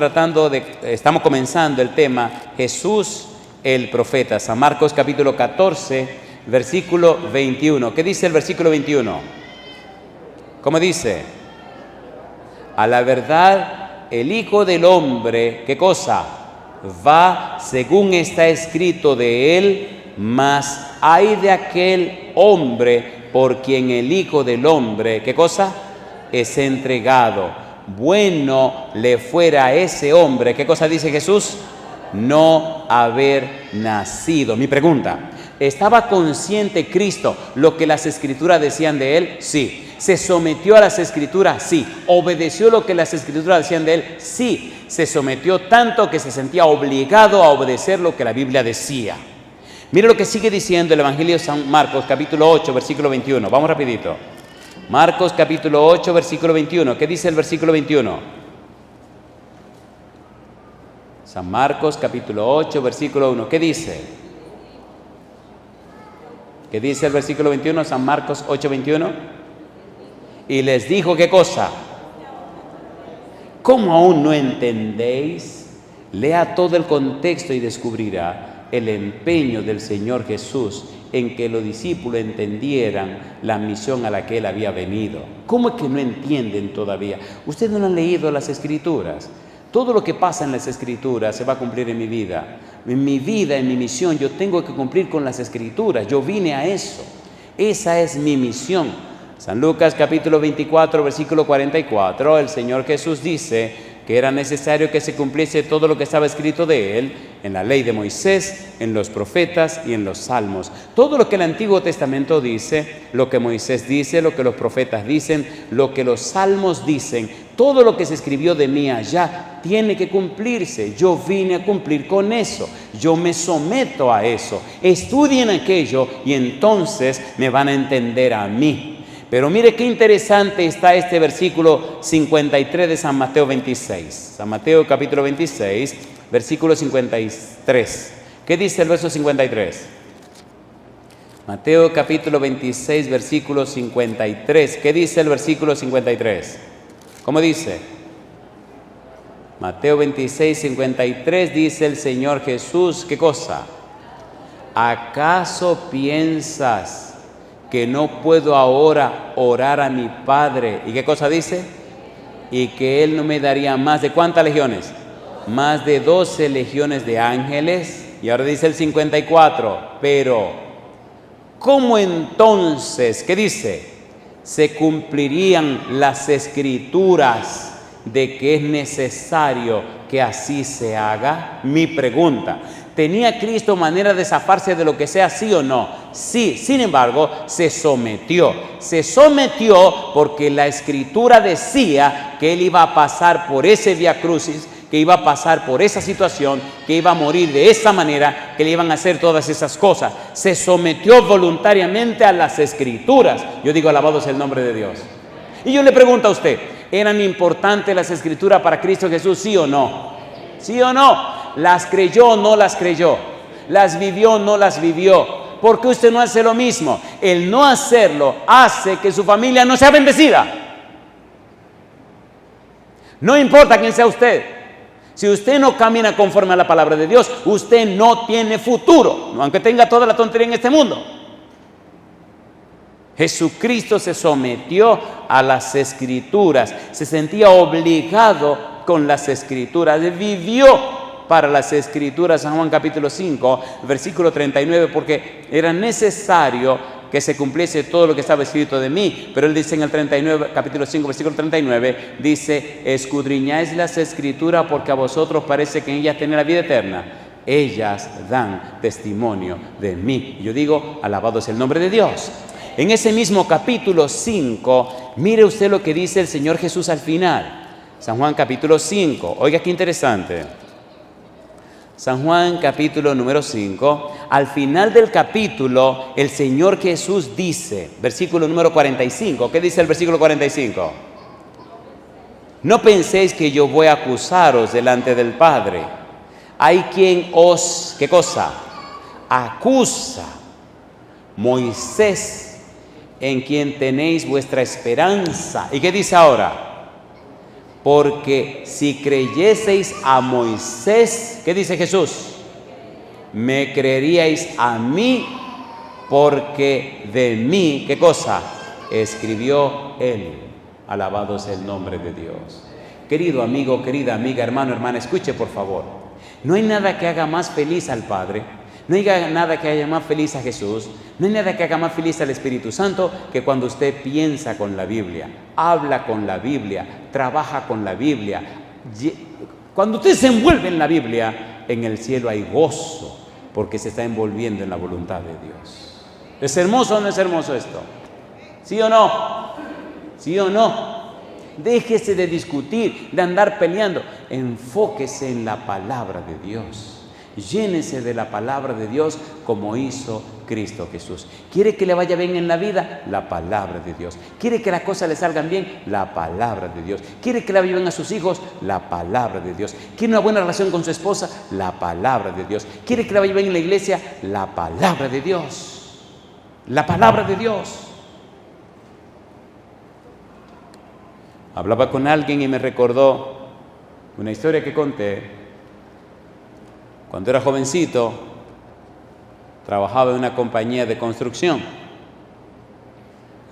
comenzando el tema Jesús el profeta. San Marcos capítulo 14, versículo 21. ¿Qué dice el versículo 21? ¿Cómo dice? A la verdad, el Hijo del Hombre, ¿qué cosa? Va según está escrito de él, mas hay de aquel hombre por quien el Hijo del Hombre, ¿qué cosa? Es entregado. Bueno le fuera a ese hombre, ¿qué cosa dice Jesús? No haber nacido. Mi pregunta, ¿estaba consciente Cristo lo que las Escrituras decían de él? Sí. ¿Se sometió a las Escrituras? Sí. ¿Obedeció lo que las Escrituras decían de él? Sí. Se sometió tanto que se sentía obligado a obedecer lo que la Biblia decía. Mire lo que sigue diciendo el Evangelio de San Marcos, capítulo 8, versículo 21. Vamos rapidito. Marcos capítulo 8, versículo 21. ¿Qué dice el versículo 21? San Marcos capítulo 8, versículo 1. ¿Qué dice? ¿Qué dice el versículo 21? San Marcos 8, 21. Y les dijo, ¿qué cosa? ¿Cómo aún no entendéis? Lea todo el contexto y descubrirá el empeño del Señor Jesús en que los discípulos entendieran la misión a la que Él había venido. ¿Cómo es que no entienden todavía? Ustedes no han leído las Escrituras. Todo lo que pasa en las Escrituras se va a cumplir en mi vida. En mi vida, en mi misión, yo tengo que cumplir con las Escrituras. Yo vine a eso. Esa es mi misión. San Lucas capítulo 24, versículo 44, el Señor Jesús dice que era necesario que se cumpliese todo lo que estaba escrito de Él en la ley de Moisés, en los profetas y en los salmos. Todo lo que el Antiguo Testamento dice, lo que Moisés dice, lo que los profetas dicen, lo que los salmos dicen, todo lo que se escribió de mí allá tiene que cumplirse. Yo vine a cumplir con eso. Yo me someto a eso. Estudien aquello y entonces me van a entender a mí. Pero mire qué interesante está este versículo 53 de San Mateo 26. San Mateo capítulo 26, versículo 53. ¿Qué dice el verso 53? Mateo capítulo 26, versículo 53. ¿Qué dice el versículo 53? ¿Cómo dice? Mateo 26, 53 dice el Señor Jesús, ¿qué cosa? ¿Acaso piensas que no puedo ahora orar a mi Padre? ¿Y qué cosa dice? Y que Él no me daría más de ¿cuántas legiones? Más de 12 legiones de ángeles. Y ahora dice el 54, pero ¿cómo entonces, qué dice? Se cumplirían las Escrituras de que es necesario que así se haga? Mi pregunta, ¿tenía Cristo manera de zafarse de lo que sea, sí o no? Sí, sin embargo, se sometió. Se sometió porque la Escritura decía que Él iba a pasar por ese vía crucis, que iba a pasar por esa situación, que iba a morir de esa manera, que le iban a hacer todas esas cosas. Se sometió voluntariamente a las Escrituras. Yo digo, alabado sea el nombre de Dios. Y yo le pregunto a usted, ¿eran importantes las Escrituras para Cristo Jesús, sí o no? ¿Sí o no? ¿Las creyó o no las creyó? ¿Las vivió o no las vivió? ¿Por qué usted no hace lo mismo? El no hacerlo hace que su familia no sea bendecida. No importa quién sea usted. Si usted no camina conforme a la palabra de Dios, usted no tiene futuro, aunque tenga toda la tontería en este mundo. Jesucristo se sometió a las Escrituras, se sentía obligado con las Escrituras, vivió para las Escrituras. San Juan capítulo 5, versículo 39, porque era necesario que se cumpliese todo lo que estaba escrito de mí. Pero él dice en el 39, capítulo 5, versículo 39, dice, escudriñáis las Escrituras porque a vosotros parece que en ellas tenéis la vida eterna. Ellas dan testimonio de mí. Yo digo, alabado es el nombre de Dios. En ese mismo capítulo 5, mire usted lo que dice el Señor Jesús al final. San Juan capítulo 5, oiga qué interesante. San Juan capítulo número 5, al final del capítulo, el Señor Jesús dice, versículo número 45, ¿qué dice el versículo 45? No penséis que yo voy a acusaros delante del Padre. Hay quien os, ¿qué cosa? Acusa. Moisés, en quien tenéis vuestra esperanza. ¿Y qué dice ahora? Porque si creyeseis a Moisés, ¿qué dice Jesús? Me creeríais a mí, porque de mí, ¿qué cosa? Escribió él. Alabado sea el nombre de Dios. Querido amigo, querida amiga, hermano, hermana, escuche por favor. No hay nada que haga más feliz al Padre, no hay nada que haga más feliz a Jesús, no hay nada que haga más feliz al Espíritu Santo que cuando usted piensa con la Biblia, habla con la Biblia, trabaja con la Biblia. Cuando usted se envuelve en la Biblia, en el cielo hay gozo, porque se está envolviendo en la voluntad de Dios. ¿Es hermoso o no es hermoso esto? ¿Sí o no? ¿Sí o no? Déjese de discutir, de andar peleando. Enfóquese en la palabra de Dios. Llénese de la palabra de Dios como hizo Cristo Jesús. ¿Quiere que le vaya bien en la vida? La palabra de Dios. ¿Quiere que las cosas le salgan bien? La palabra de Dios. ¿Quiere que le vaya bien a sus hijos? La palabra de Dios. ¿Quiere una buena relación con su esposa? La palabra de Dios. ¿Quiere que le vaya bien en la iglesia? La palabra de Dios. La palabra de Dios. Hablaba con alguien y me recordó una historia que conté. Cuando era jovencito, trabajaba en una compañía de construcción.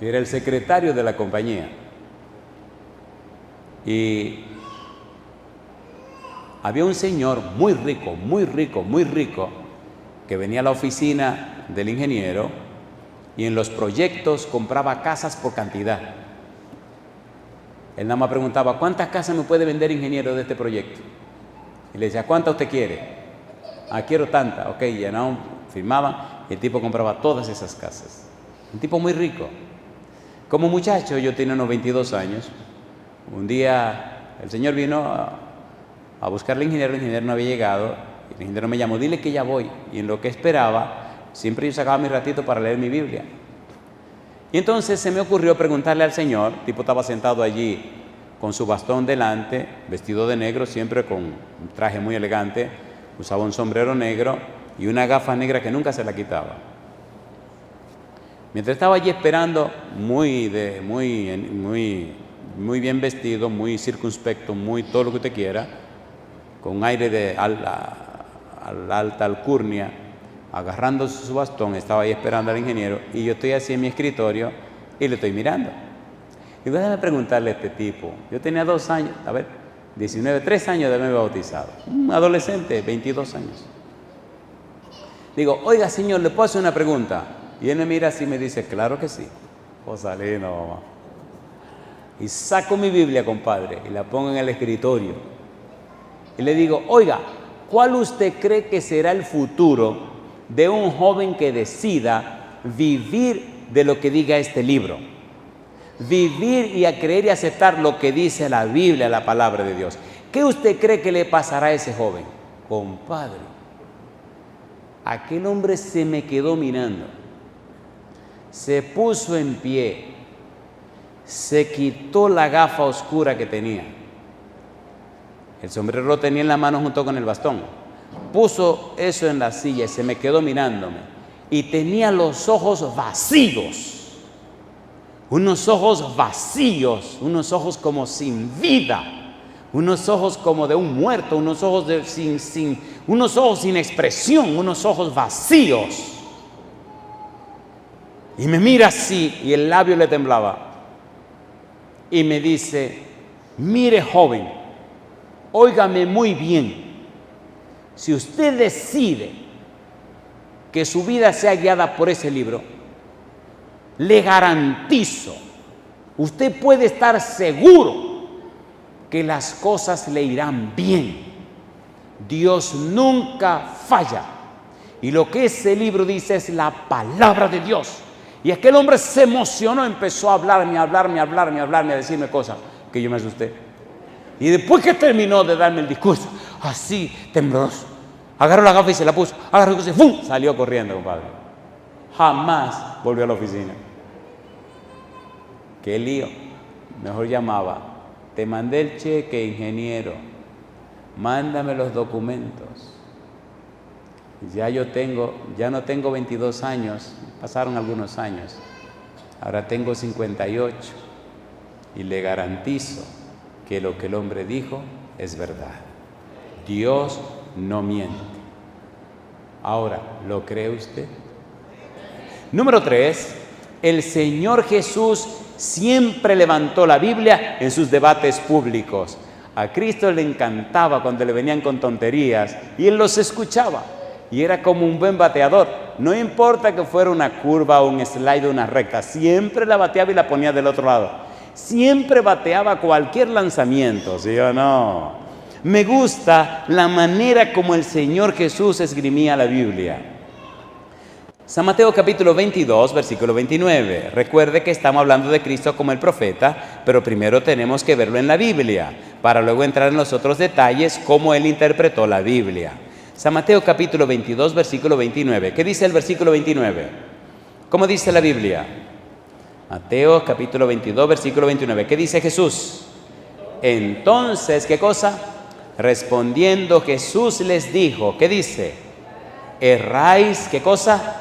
Era el secretario de la compañía. Y había un señor muy rico, que venía a la oficina del ingeniero y en los proyectos compraba casas por cantidad. Él nada más preguntaba, ¿cuántas casas me puede vender, ingeniero, de este proyecto? Y le decía, ¿cuántas usted quiere? Quiero tanta. Ok, llenaban, firmaban, y el tipo compraba todas esas casas. Un tipo muy rico. Como muchacho, yo tenía unos 22 años. Un día el señor vino a buscar al ingeniero, el ingeniero no había llegado, el ingeniero me llamó, dile que ya voy. Y en lo que esperaba, siempre yo sacaba mi ratito para leer mi Biblia. Y entonces se me ocurrió preguntarle al señor, el tipo estaba sentado allí con su bastón delante, vestido de negro, siempre con un traje muy elegante, usaba un sombrero negro y una gafa negra que nunca se la quitaba. Mientras estaba allí esperando, muy bien vestido, muy circunspecto, muy todo lo que usted quiera, con un aire de alta alcurnia, agarrando su bastón, estaba ahí esperando al ingeniero y yo estoy así en mi escritorio y le estoy mirando. Y déjame preguntarle a este tipo, yo tenía 3 años de haberme bautizado, un adolescente, 22 años. Digo, oiga señor, ¿le puedo hacer una pregunta? Y él me mira así y me dice, claro que sí. Salino, mamá. Y saco mi Biblia, compadre, y la pongo en el escritorio. Y le digo, oiga, ¿cuál usted cree que será el futuro de un joven que decida vivir de lo que diga este libro? Vivir y a creer y aceptar lo que dice la Biblia, la palabra de Dios. ¿Qué usted cree que le pasará a ese joven? Compadre, aquel hombre se me quedó mirando, se puso en pie, se quitó la gafa oscura que tenía, el sombrero lo tenía en la mano junto con el bastón, puso eso en la silla y se me quedó mirándome y tenía los ojos vacíos. Unos ojos vacíos, unos ojos como sin vida, unos ojos como de un muerto, unos ojos sin expresión, unos ojos vacíos. Y me mira así y el labio le temblaba. Y me dice, mire joven, óigame muy bien, si usted decide que su vida sea guiada por ese libro, le garantizo, usted puede estar seguro que las cosas le irán bien. Dios nunca falla. Y lo que ese libro dice es la palabra de Dios. Y aquel hombre se emocionó, empezó a hablarme, a decirme cosas que yo me asusté. Y después que terminó de darme el discurso, así tembloroso, agarró la gafa y se la puso, agarró y se ¡fum! Salió corriendo, compadre. Jamás volvió a la oficina. Qué lío. Mejor llamaba, te mandé el cheque, ingeniero, mándame los documentos. Ya no tengo 22 años, pasaron algunos años, ahora tengo 58 y le garantizo que lo que el hombre dijo es verdad. Dios no miente. Ahora, ¿lo cree usted? Número 3, el Señor Jesús siempre levantó la Biblia en sus debates públicos. A Cristo le encantaba cuando le venían con tonterías y Él los escuchaba. Y era como un buen bateador. No importa que fuera una curva, un slide o una recta, siempre la bateaba y la ponía del otro lado. Siempre bateaba cualquier lanzamiento, ¿sí o no? Me gusta la manera como el Señor Jesús esgrimía la Biblia. San Mateo capítulo 22, versículo 29. Recuerde que estamos hablando de Cristo como el profeta, pero primero tenemos que verlo en la Biblia, para luego entrar en los otros detalles, cómo Él interpretó la Biblia. San Mateo capítulo 22, versículo 29. ¿Qué dice el versículo 29? ¿Cómo dice la Biblia? Mateo capítulo 22, versículo 29. ¿Qué dice Jesús? Entonces, ¿qué cosa? Respondiendo Jesús les dijo, ¿qué dice? Erráis, ¿qué cosa?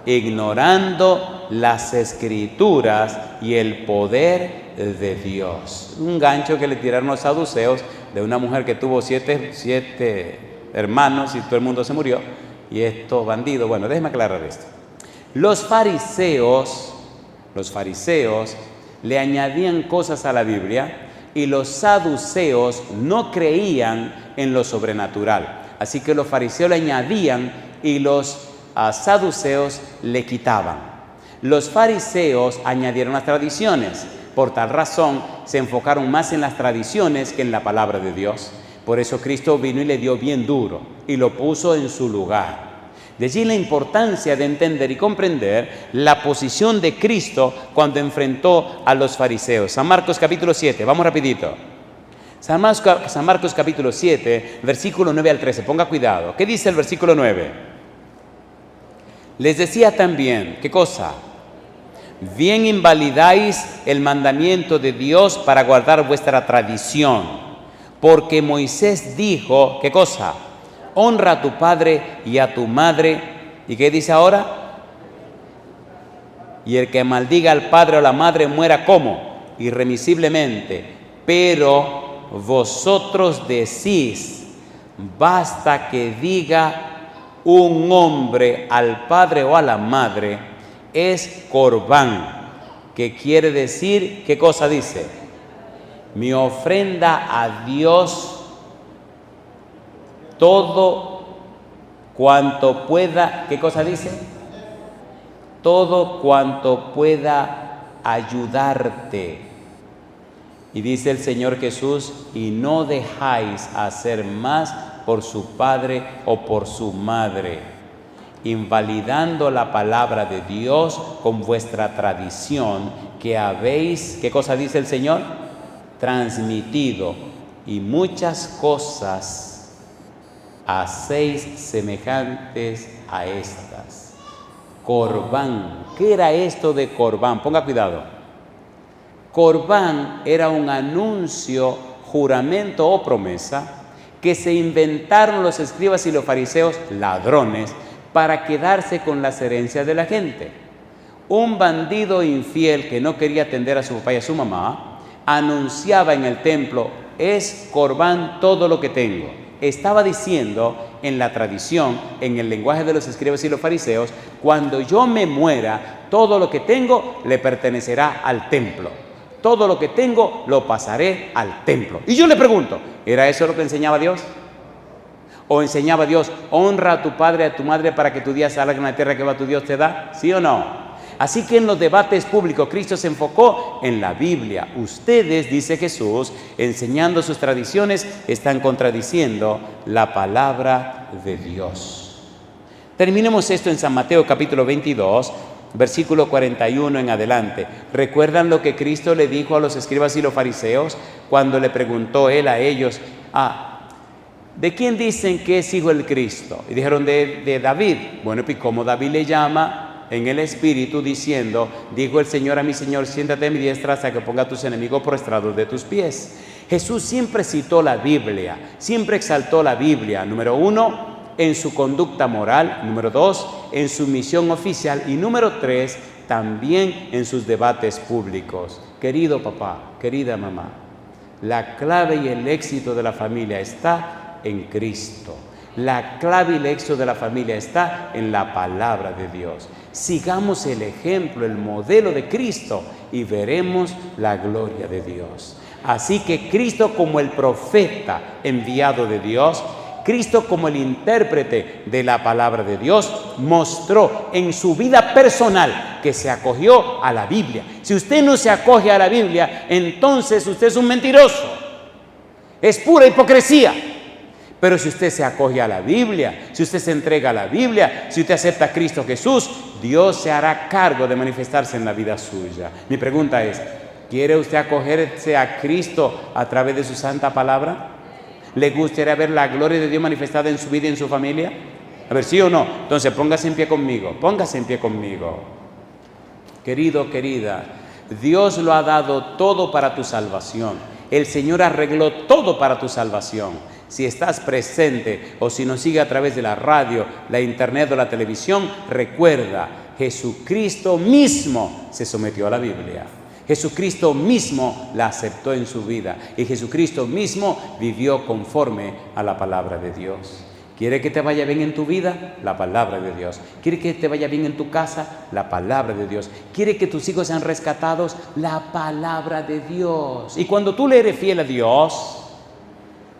Ignorando las Escrituras y el poder de Dios. Un gancho que le tiraron los saduceos de una mujer que tuvo siete hermanos y todo el mundo se murió. Y estos bandidos, bueno, déjeme aclarar esto. Los fariseos le añadían cosas a la Biblia y los saduceos no creían en lo sobrenatural. Así que los fariseos le añadían y los saduceos le quitaban. Los fariseos añadieron las tradiciones. Por tal razón se enfocaron más en las tradiciones que en la palabra de Dios. Por eso Cristo vino y le dio bien duro y lo puso en su lugar. De allí la importancia de entender y comprender la posición de Cristo cuando enfrentó a los fariseos. San Marcos capítulo 7, vamos rapidito. San Marcos capítulo 7, versículo 9 al 13, ponga cuidado. ¿Qué dice el versículo 9? Les decía también, ¿qué cosa? Bien invalidáis el mandamiento de Dios para guardar vuestra tradición, porque Moisés dijo, ¿qué cosa? Honra a tu padre y a tu madre. ¿Y qué dice ahora? Y el que maldiga al padre o a la madre muera ¿cómo? Irremisiblemente. Pero vosotros decís, basta que diga un hombre al padre o a la madre, es corbán, que quiere decir, ¿qué cosa dice? Mi ofrenda a Dios, todo cuanto pueda, ¿qué cosa dice? Todo cuanto pueda ayudarte. Y dice el Señor Jesús, y no dejáis hacer más por su padre o por su madre, invalidando la palabra de Dios con vuestra tradición que habéis, ¿qué cosa dice el Señor? Transmitido, y muchas cosas hacéis semejantes a estas. Corbán, ¿qué era esto de Corbán? Ponga cuidado. Corbán era un anuncio, juramento o promesa que se inventaron los escribas y los fariseos, ladrones, para quedarse con las herencias de la gente. Un bandido infiel que no quería atender a su papá y a su mamá, anunciaba en el templo, es Corbán todo lo que tengo. Estaba diciendo en la tradición, en el lenguaje de los escribas y los fariseos, cuando yo me muera, todo lo que tengo le pertenecerá al templo. Todo lo que tengo lo pasaré al templo. Y yo le pregunto, ¿era eso lo que enseñaba Dios? ¿O enseñaba Dios, honra a tu padre y a tu madre para que tu día salga en la tierra que va tu Dios te da? ¿Sí o no? Así que en los debates públicos Cristo se enfocó en la Biblia. Ustedes, dice Jesús, enseñando sus tradiciones, están contradiciendo la palabra de Dios. Terminemos esto en San Mateo capítulo 22, versículo 41 en adelante. ¿Recuerdan lo que Cristo le dijo a los escribas y los fariseos cuando le preguntó él a ellos, ¿de quién dicen que es hijo el Cristo? Y dijeron, de David. Bueno, pues como David le llama en el Espíritu diciendo, dijo el Señor a mi Señor, siéntate a mi diestra hasta que ponga a tus enemigos por estrados de tus pies. Jesús siempre citó la Biblia, siempre exaltó la Biblia. Número 1, en su conducta moral. Número 2, en su misión oficial. Y número 3, también en sus debates públicos. Querido papá, querida mamá, la clave y el éxito de la familia está en Cristo. La clave y el éxito de la familia está en la palabra de Dios. Sigamos el ejemplo, el modelo de Cristo y veremos la gloria de Dios. Así que Cristo como el profeta enviado de Dios, Cristo como el intérprete de la palabra de Dios, mostró en su vida personal que se acogió a la Biblia. Si usted no se acoge a la Biblia, entonces usted es un mentiroso. Es pura hipocresía. Pero si usted se acoge a la Biblia, si usted se entrega a la Biblia, si usted acepta a Cristo Jesús, Dios se hará cargo de manifestarse en la vida suya. Mi pregunta es, ¿quiere usted acogerse a Cristo a través de su santa palabra? ¿Le gustaría ver la gloria de Dios manifestada en su vida y en su familia? A ver, ¿sí o no? Entonces póngase en pie conmigo, póngase en pie conmigo. Querido, querida, Dios lo ha dado todo para tu salvación. El Señor arregló todo para tu salvación. Si estás presente o si nos sigue a través de la radio, la internet o la televisión, recuerda, Jesucristo mismo se sometió a la Biblia. Jesucristo mismo la aceptó en su vida y Jesucristo mismo vivió conforme a la palabra de Dios. ¿Quiere que te vaya bien en tu vida? La palabra de Dios. ¿Quiere que te vaya bien en tu casa? La palabra de Dios. ¿Quiere que tus hijos sean rescatados? La palabra de Dios. Y cuando tú le eres fiel a Dios,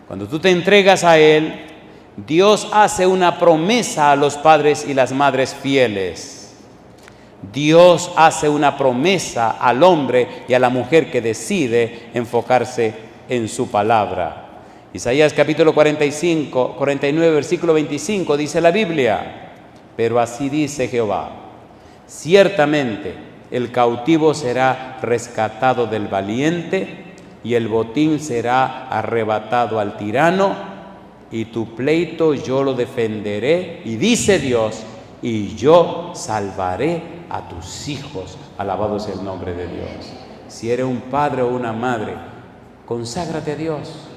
cuando tú te entregas a Él, Dios hace una promesa a los padres y las madres fieles. Dios hace una promesa al hombre y a la mujer que decide enfocarse en su palabra. Isaías capítulo 49, versículo 25, dice la Biblia, pero así dice Jehová, ciertamente el cautivo será rescatado del valiente y el botín será arrebatado al tirano, y tu pleito yo lo defenderé, y dice Dios, y yo salvaré a tus hijos. Alabado sea el nombre de Dios. Si eres un padre o una madre, conságrate a Dios.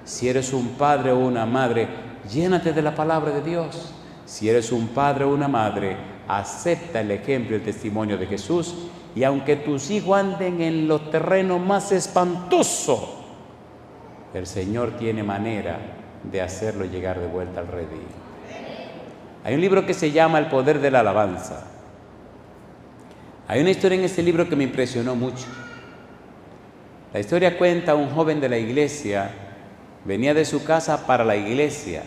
Si eres un padre o una madre, llénate de la palabra de Dios. Si eres un padre o una madre, acepta el ejemplo y el testimonio de Jesús. Y aunque tus hijos anden en los terrenos más espantosos, el Señor tiene manera de hacerlo llegar de vuelta al redil. Hay un libro que se llama El poder de la alabanza. Hay una historia en este libro que me impresionó mucho. La historia cuenta un joven de la iglesia, venía de su casa para la iglesia,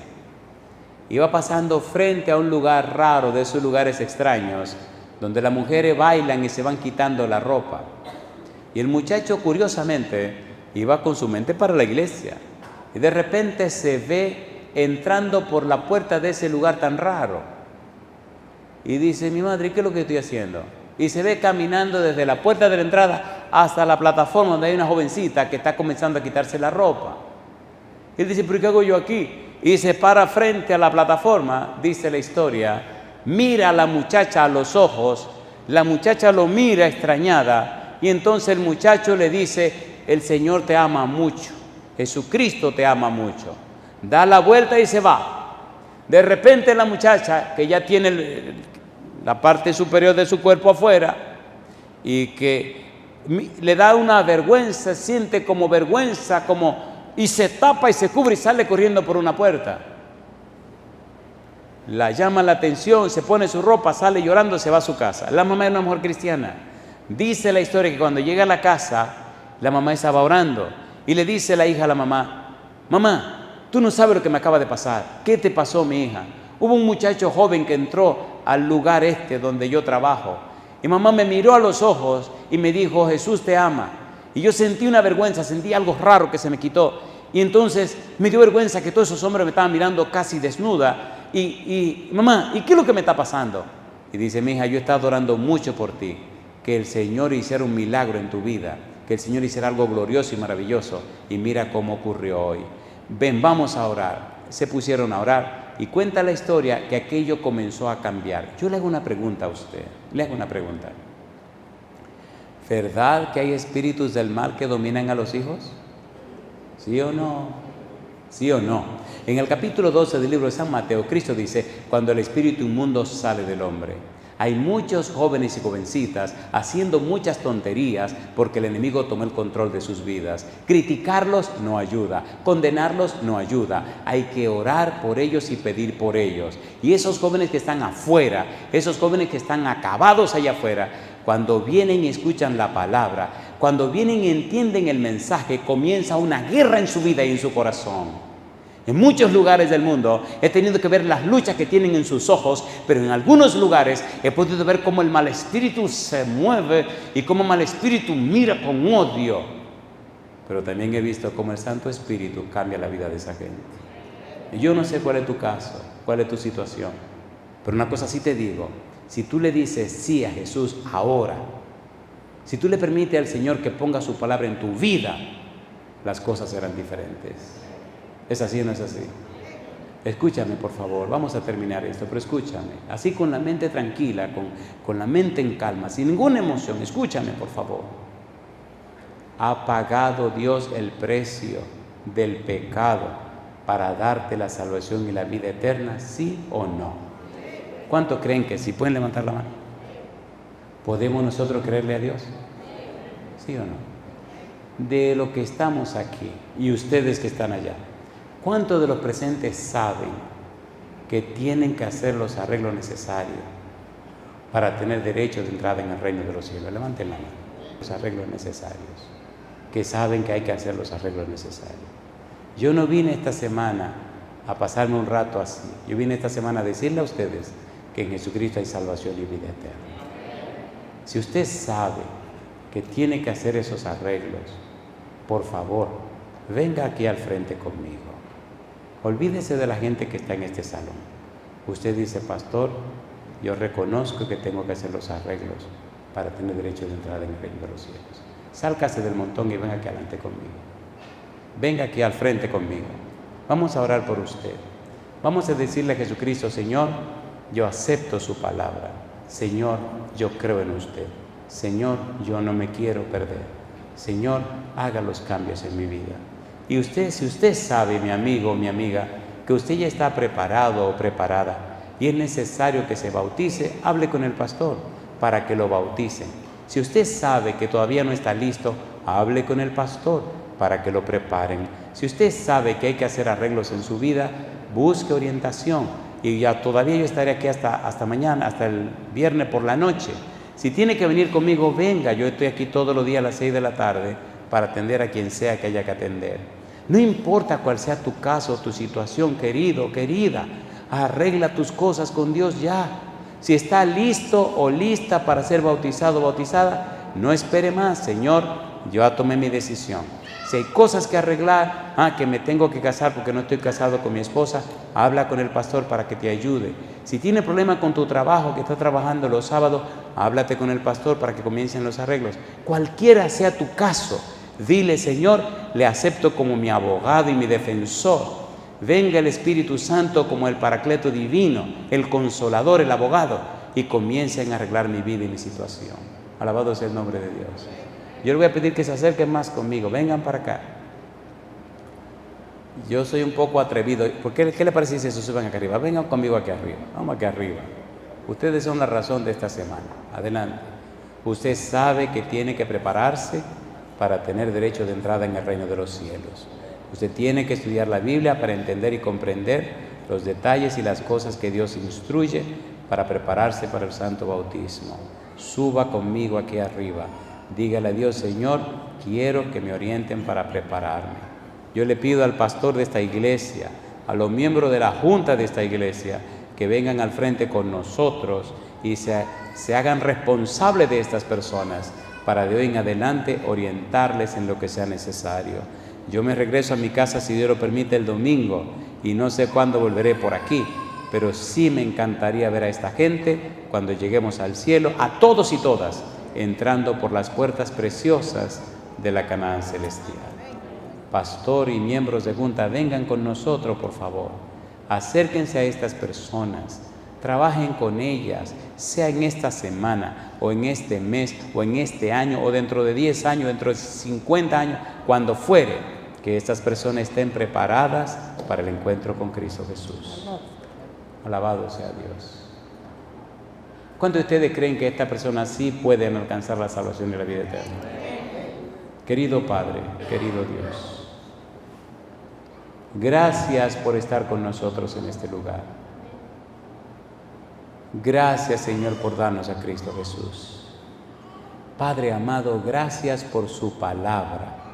iba pasando frente a un lugar raro, de esos lugares extraños, donde las mujeres bailan y se van quitando la ropa. Y el muchacho, curiosamente, iba con su mente para la iglesia. Y de repente se ve entrando por la puerta de ese lugar tan raro. Y dice, mi madre, ¿qué es lo que estoy haciendo? Y se ve caminando desde la puerta de la entrada hasta la plataforma donde hay una jovencita que está comenzando a quitarse la ropa. Y él dice, ¿pero qué hago yo aquí? Y se para frente a la plataforma, dice la historia, mira a la muchacha a los ojos, la muchacha lo mira extrañada, y entonces el muchacho le dice, el Señor te ama mucho, Jesucristo te ama mucho. Da la vuelta y se va. De repente la muchacha, que ya tiene la parte superior de su cuerpo afuera, y que le da una vergüenza, siente como vergüenza, y se tapa y se cubre y sale corriendo por una puerta. La llama la atención, se pone su ropa, sale llorando, se va a su casa. La mamá es una mujer cristiana. Dice la historia que cuando llega a la casa, la mamá estaba orando y le dice la hija a la mamá, mamá, tú no sabes lo que me acaba de pasar. ¿Qué te pasó, mi hija? Hubo un muchacho joven que entró al lugar donde yo trabajo, y mamá me miró a los ojos y me dijo, Jesús te ama. Y yo sentí una vergüenza, sentí algo raro que se me quitó, y entonces me dio vergüenza que todos esos hombres me estaban mirando casi desnuda, y mamá, ¿y qué es lo que me está pasando? Y dice, mi hija, yo he estado orando mucho por ti, que el Señor hiciera un milagro en tu vida, que el Señor hiciera algo glorioso y maravilloso, y mira cómo ocurrió hoy. Ven, vamos a orar. Se pusieron a orar y cuenta la historia que aquello comenzó a cambiar. Yo le hago una pregunta a usted, le hago una pregunta. ¿Verdad que hay espíritus del mal que dominan a los hijos? ¿Sí o no? ¿Sí o no? En el capítulo 12 del libro de San Mateo, Cristo dice, cuando el espíritu inmundo sale del hombre. Hay muchos jóvenes y jovencitas haciendo muchas tonterías porque el enemigo tomó el control de sus vidas. Criticarlos no ayuda, condenarlos no ayuda. Hay que orar por ellos y pedir por ellos. Y esos jóvenes que están afuera, esos jóvenes que están acabados allá afuera, cuando vienen y escuchan la palabra, cuando vienen y entienden el mensaje, comienza una guerra en su vida y en su corazón. En muchos lugares del mundo he tenido que ver las luchas que tienen en sus ojos, pero en algunos lugares he podido ver cómo el mal espíritu se mueve y cómo el mal espíritu mira con odio. Pero también he visto cómo el Santo Espíritu cambia la vida de esa gente. Y yo no sé cuál es tu caso, cuál es tu situación, pero una cosa sí te digo, si tú le dices sí a Jesús ahora, si tú le permites al Señor que ponga su palabra en tu vida, las cosas serán diferentes. ¿Es así o no es así? Escúchame, por favor, vamos a terminar esto, pero escúchame, así con la mente tranquila, con la mente en calma, sin ninguna emoción, escúchame, por favor. ¿Ha pagado Dios el precio del pecado para darte la salvación y la vida eterna, sí o no? ¿Cuántos creen que sí? ¿Pueden levantar la mano? ¿Podemos nosotros creerle a Dios? ¿Sí o no? De lo que estamos aquí y ustedes que están allá, ¿cuántos de los presentes saben que tienen que hacer los arreglos necesarios para tener derecho de entrada en el reino de los cielos? Levanten la mano. Los arreglos necesarios, que saben que hay que hacer los arreglos necesarios. Yo no vine esta semana a pasarme un rato así. Yo vine esta semana a decirle a ustedes que en Jesucristo hay salvación y vida eterna. Si usted sabe que tiene que hacer esos arreglos, por favor, venga aquí al frente conmigo. Olvídese de la gente que está en este salón. Usted dice, pastor, yo reconozco que tengo que hacer los arreglos para tener derecho de entrada en el reino de los cielos. Sálgase del montón y venga aquí adelante conmigo. Venga aquí al frente conmigo. Vamos a orar por usted. Vamos a decirle a Jesucristo, Señor, yo acepto su palabra. Señor, yo creo en usted. Señor, yo no me quiero perder. Señor, haga los cambios en mi vida. Y usted, si usted sabe, mi amigo o mi amiga, que usted ya está preparado o preparada y es necesario que se bautice, hable con el pastor para que lo bauticen. Si usted sabe que todavía no está listo, hable con el pastor para que lo preparen. Si usted sabe que hay que hacer arreglos en su vida, busque orientación. Y ya todavía yo estaré aquí hasta mañana, hasta el viernes por la noche. Si tiene que venir conmigo, venga. Yo estoy aquí todos los días a las 6 de la tarde para atender a quien sea que haya que atender. No importa cuál sea tu caso, tu situación, querido, querida, arregla tus cosas con Dios ya. Si está listo o lista para ser bautizado o bautizada, no espere más. Señor, yo ya tomé mi decisión. Si hay cosas que arreglar, que me tengo que casar porque no estoy casado con mi esposa, habla con el pastor para que te ayude. Si tiene problema con tu trabajo, que estás trabajando los sábados, háblate con el pastor para que comiencen los arreglos. Cualquiera sea tu caso, dile: Señor, le acepto como mi abogado y mi defensor. Venga el Espíritu Santo como el Paracleto divino, el Consolador, el abogado, y comiencen a arreglar mi vida y mi situación. Alabado sea el nombre de Dios. Yo les voy a pedir que se acerquen más conmigo, vengan para acá. Yo soy un poco atrevido. ¿Qué le parece si se suben acá arriba? Vengan conmigo aquí arriba, vamos aquí arriba. Ustedes son la razón de esta semana. Adelante. Usted sabe que tiene que prepararse para tener derecho de entrada en el reino de los cielos. Usted tiene que estudiar la Biblia para entender y comprender los detalles y las cosas que Dios instruye para prepararse para el santo bautismo. Suba conmigo aquí arriba. Dígale a Dios: Señor, quiero que me orienten para prepararme. Yo le pido al pastor de esta iglesia, a los miembros de la junta de esta iglesia, que vengan al frente con nosotros y se hagan responsables de estas personas para de hoy en adelante orientarles en lo que sea necesario. Yo me regreso a mi casa, si Dios lo permite, el domingo, y no sé cuándo volveré por aquí, pero sí me encantaría ver a esta gente cuando lleguemos al cielo, a todos y todas, entrando por las puertas preciosas de la Canaán celestial. Pastor y miembros de junta, vengan con nosotros, por favor. Acérquense a estas personas, trabajen con ellas, sea en esta semana, o en este mes, o en este año, o dentro de 10 años, dentro de 50 años, cuando fuere, que estas personas estén preparadas para el encuentro con Cristo Jesús. Alabado sea Dios. ¿Cuántos de ustedes creen que estas personas sí pueden alcanzar la salvación de la vida eterna? Querido Padre, querido Dios, gracias por estar con nosotros en este lugar. Gracias, Señor, por darnos a Cristo Jesús. Padre amado, gracias por su palabra.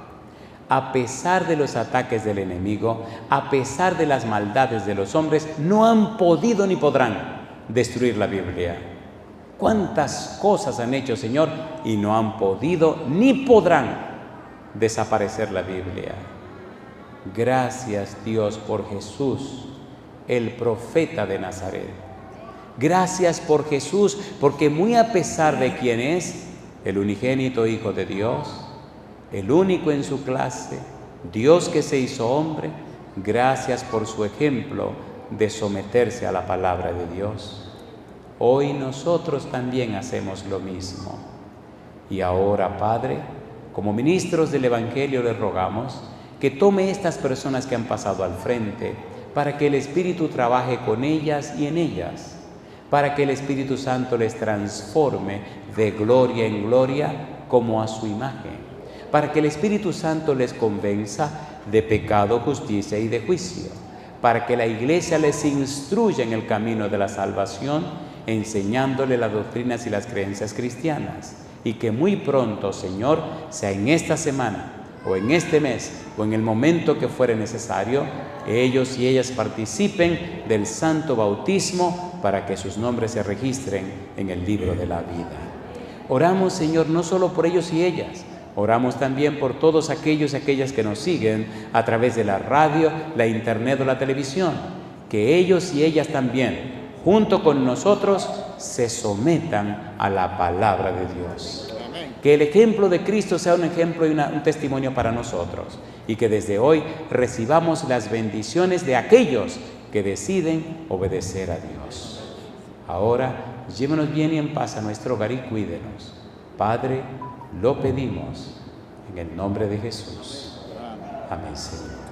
A pesar de los ataques del enemigo, a pesar de las maldades de los hombres, no han podido ni podrán destruir la Biblia. ¿Cuántas cosas han hecho, Señor, y no han podido ni podrán desaparecer la Biblia? Gracias, Dios, por Jesús, el profeta de Nazaret. Gracias por Jesús, porque muy a pesar de quien es, el unigénito Hijo de Dios, el único en su clase, Dios que se hizo hombre, gracias por su ejemplo de someterse a la palabra de Dios. Hoy nosotros también hacemos lo mismo. Y ahora, Padre, como ministros del Evangelio, le rogamos que tome estas personas que han pasado al frente para que el Espíritu trabaje con ellas y en ellas, para que el Espíritu Santo les transforme de gloria en gloria como a su imagen, para que el Espíritu Santo les convenza de pecado, justicia y de juicio, para que la Iglesia les instruya en el camino de la salvación, enseñándole las doctrinas y las creencias cristianas, y que muy pronto, Señor, sea en esta semana, o en este mes, o en el momento que fuere necesario, ellos y ellas participen del santo bautismo para que sus nombres se registren en el libro de la vida. Oramos, Señor, no solo por ellos y ellas, oramos también por todos aquellos y aquellas que nos siguen a través de la radio, la internet o la televisión, que ellos y ellas también, junto con nosotros, se sometan a la palabra de Dios. Que el ejemplo de Cristo sea un ejemplo y un testimonio para nosotros, y que desde hoy recibamos las bendiciones de aquellos que deciden obedecer a Dios. Ahora, llévenos bien y en paz a nuestro hogar y cuídenos. Padre, lo pedimos en el nombre de Jesús. Amén, Señor.